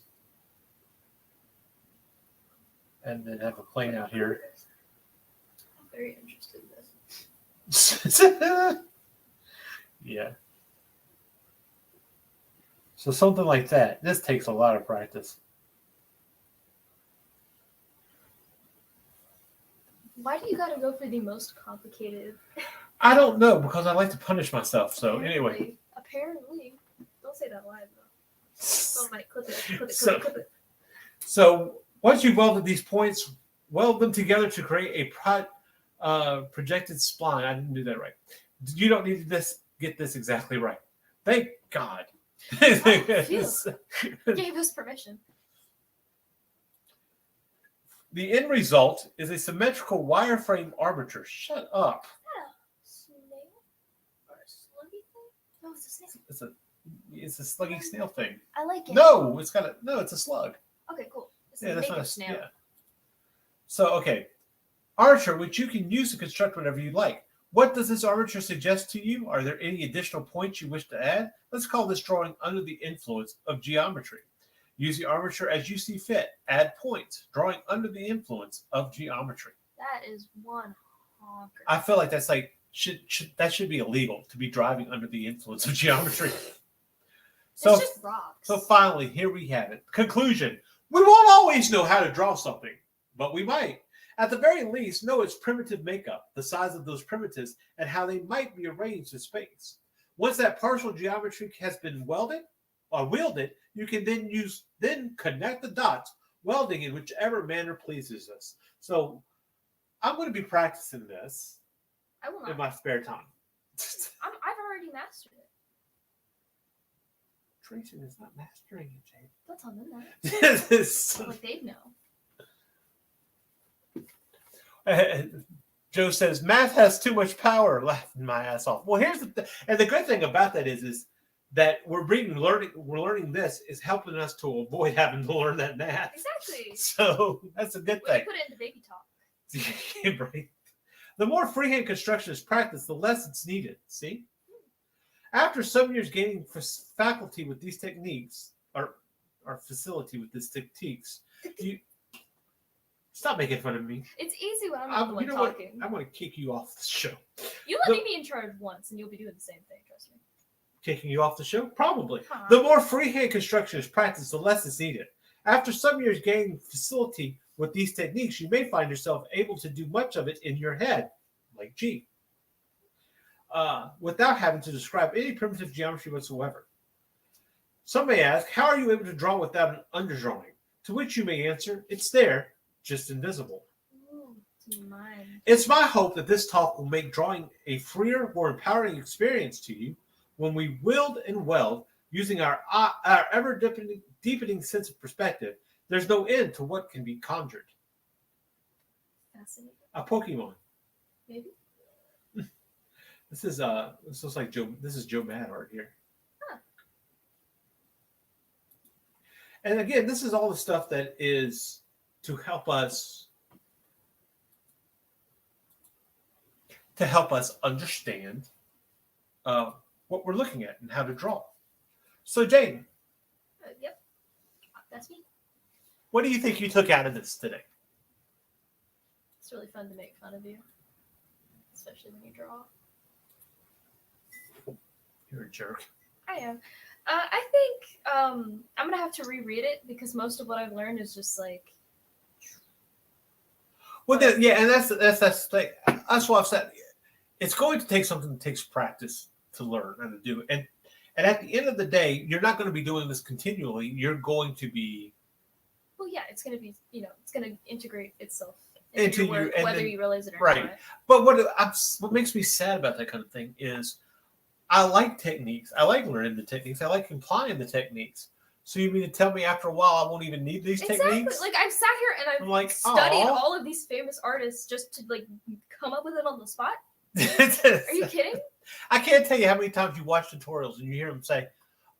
And then have a plane out here. I'm very interested in this. Yeah. So something like that. This takes a lot of practice. Why do you gotta go for the most complicated? I don't know, because I like to punish myself. So anyway. Apparently. Don't say that live though. Someone might clip it. Clip it. So once you've welded these points, weld them together to create a projected spline. I didn't do that right. You don't need to get this exactly right. Thank God. Gave us permission. The end result is a symmetrical wireframe armature. Shut up. Snail? Or a sluggy thing? No, it's a snail. It's a sluggy snail thing. I like it. No, it's a slug. Okay, cool. It's Yeah, a that's naked not a snail. yeah. So okay, armature, which you can use to construct whatever you like. What does this armature suggest to you? Are there any additional points you wish to add? Let's call this drawing under the influence of geometry. Use the armature as you see fit. Add points. Drawing under the influence of geometry. That is one honker. I feel like that's like that should be illegal to be driving under the influence of geometry. So, it's just rocks. So finally, here we have it. Conclusion. We won't always know how to draw something, but we might. At the very least, know its primitive makeup, the size of those primitives, and how they might be arranged in space. Once that partial geometry has been welded or wielded, you can then connect the dots, welding in whichever manner pleases us. So I'm going to be practicing this I will not. in my spare time. I've already mastered it. Tracy is not mastering it, Jade. Don't tell them that. Like they'd know. Joe says math has too much power. Laughing my ass off. Well, here's and the good thing about that is that we're learning this is helping us to avoid having to learn that math. Exactly. So that's a good We thing. put it into baby talk. Right. The more freehand construction is practiced, the less it's needed. See? After some years gaining faculty with these techniques, or facility with these techniques, you stop making fun of me. It's easy when I'm not the one talking. I'm going to kick you off the show. You let me be in charge once, and you'll be doing the same thing. Trust me. Kicking you off the show? Probably. Huh. The more freehand construction is practiced, the less it's needed. After some years gaining facility with these techniques, you may find yourself able to do much of it in your head, like G, without having to describe any primitive geometry whatsoever. Some may ask, how are you able to draw without an underdrawing? To which you may answer, it's there, just invisible. Ooh, it's mine. It's my hope that this talk will make drawing a freer, more empowering experience to you when we wield and weld using our ever-deepening sense of perspective. There's no end to what can be conjured. Fascinating. A Pokemon. Maybe. This looks like Joe. This is Joe Mad art here. Huh. And again, this is all the stuff that is to help us understand what we're looking at and how to draw. So, Jaden. Yep. That's me. What do you think you took out of this today? It's really fun to make fun of you, especially when you draw. You're a jerk. I am. I think I'm gonna have to reread it because most of what I've learned is just like. Well, yeah, and that's like that's what I've said. It's going to take something that takes practice to learn how to do, and at the end of the day, you're not going to be doing this continually. You're going to be. Well, yeah, it's gonna be it's gonna integrate itself into your work, you, whether you realize it or right. not. But what makes me sad about that kind of thing is, I like techniques. I like learning the techniques. I like applying the techniques. So you mean to tell me after a while I won't even need these techniques? Like I've sat here and I've like, studied all of these famous artists just to like come up with it on the spot. Are you kidding? I can't tell you how many times you watch tutorials and you hear them say,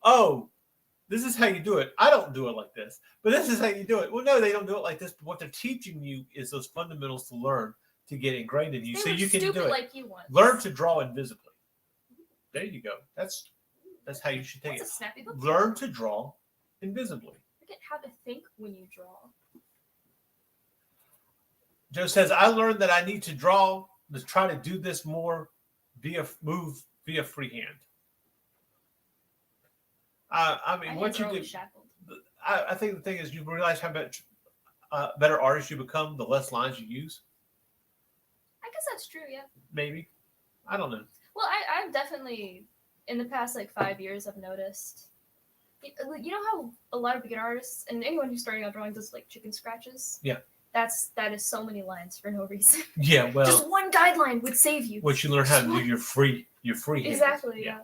"Oh, this is how you do it. I don't do it like this, but this is how you do it. Well, no, they don't do it like this. But what they're teaching you is those fundamentals to learn to get ingrained in you, They so were you can do stupid it. like you once. Learn to draw invisibly. There you go. That's how you should take That's it. a snappy book. Learn to draw invisibly. Forget how to think when you draw. Joe says, I learned that I need to draw, to try to do this more via freehand. I mean, My once hands you are do, always shackled. I think the thing is you realize how much better artist you become, the less lines you use. I guess that's true, yeah. Maybe. I don't know. Well, I've definitely, in the past 5 years, I've noticed. You know how a lot of beginner artists and anyone who's starting out drawing does chicken scratches? Yeah. That is so many lines for no reason. Yeah, well, Just one guideline would save you. once you learn how to do your free Exactly, yeah.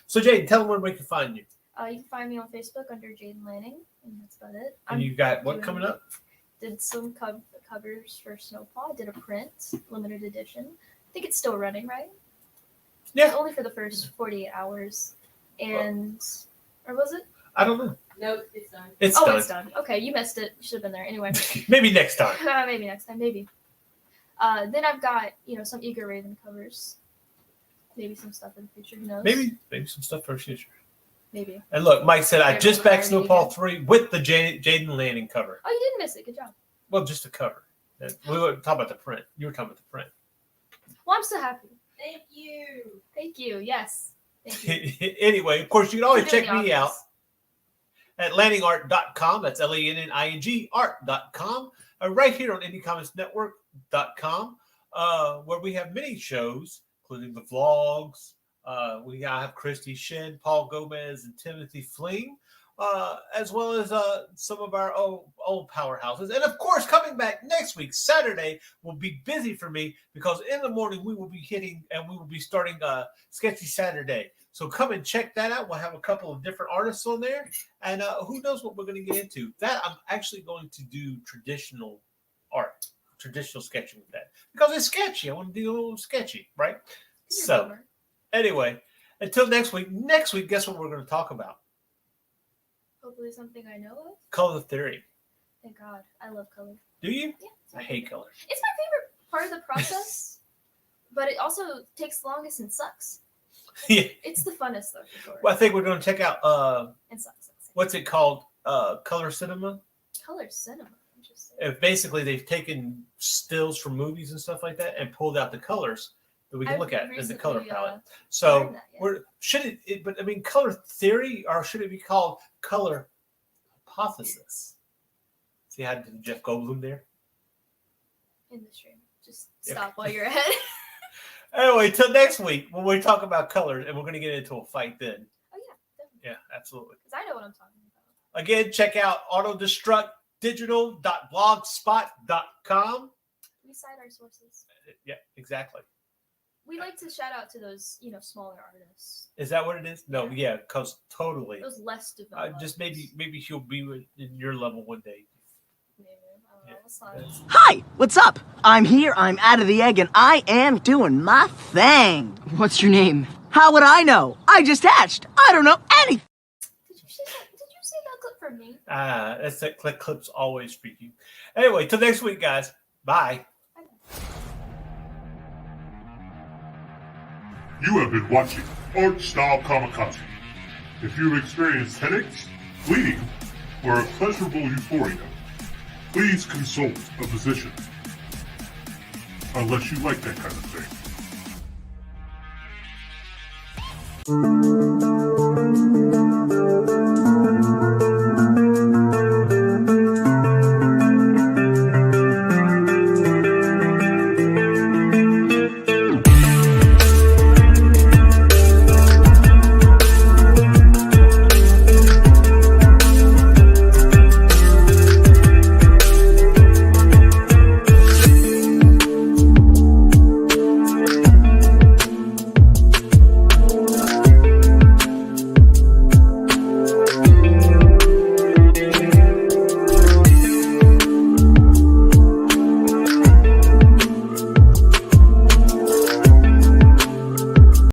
So, Jaden, tell them where we can find you. You can find me on Facebook under Jaden Lanning, and that's about it. And you got what coming up? Did some covers for Snowpaw. Did a print, limited edition. I think it's still running, right? Yeah. It's only for the first 48 hours. And, or was it? I don't know. Nope, it's done. It's Oh, done. it's done. Okay, you missed it. You should have been there. Anyway. Maybe next time. Maybe next time. Maybe. Then I've got, some Eager Raven covers. Maybe some stuff in the future. Who knows? Maybe some stuff for the future. Maybe. And look, Mike said, I There just we go. backed Snowpaw 3 with the Jaden Lanning cover. Oh, you didn't miss it. Good job. Well, just the cover. We were talking about the print. You were talking about the print. Well, I'm so happy. Thank you. Thank you. Yes. Thank you. Anyway, of course, you can always Doing check the me out obvious. at lanningart.com. That's LANNING art.com. Right here on IndieComicsNetwork.com, where we have many shows, including the vlogs. We have Christy Shin, Paul Gomez, and Timothy Fling, as well as some of our old powerhouses. And of course, coming back next week, Saturday, will be busy for me because in the morning we will be starting Sketchy Saturday. So come and check that out. We'll have a couple of different artists on there. And who knows what we're going to get into. That I'm actually going to do traditional art, traditional sketching with that. Because it's sketchy. I want to do a little sketchy, right? You're a So boomer. anyway, until next week, guess what we're going to talk about? Hopefully something I know of. Color theory. Thank God. I love color. Do you? Yeah. I hate color. It's my favorite part of the process, but it also takes the longest and sucks. Yeah. It's the funnest though, for sure. Well, I think we're going to check out And sucks. what's it called? Color cinema. Color cinema. Interesting. If basically they've taken stills from movies and stuff like that and pulled out the colors that we can I've look at in the color recently, palette. So learned that, yeah. but I mean, color theory, or should it be called color hypothesis? See how I did Jeff Goldblum there? In the stream. Just Yeah. stop while you're ahead. Anyway, till next week when we talk about colors, and we're going to get into a fight then. Oh yeah, definitely. Yeah, absolutely. Because I know what I'm talking about. Again, check out autodestructdigital.blogspot.com. We cite our sources. Yeah, exactly. We like to shout out to those, smaller artists. Is that what it is? No, yeah, because totally. Those less developed. Just maybe she'll be in your level one day. Maybe. I don't know. Yeah. Let's not. Hi, what's up? I'm here, I'm out of the egg, and I am doing my thing. What's your name? How would I know? I just hatched. I don't know anything. Did you see that clip from me? That's that clip's always freaky. Anyway, till next week, guys. Bye. You have been watching Art Style Kamikaze. If you have experienced headaches, bleeding, or a pleasurable euphoria, please consult a physician. Unless you like that kind of thing.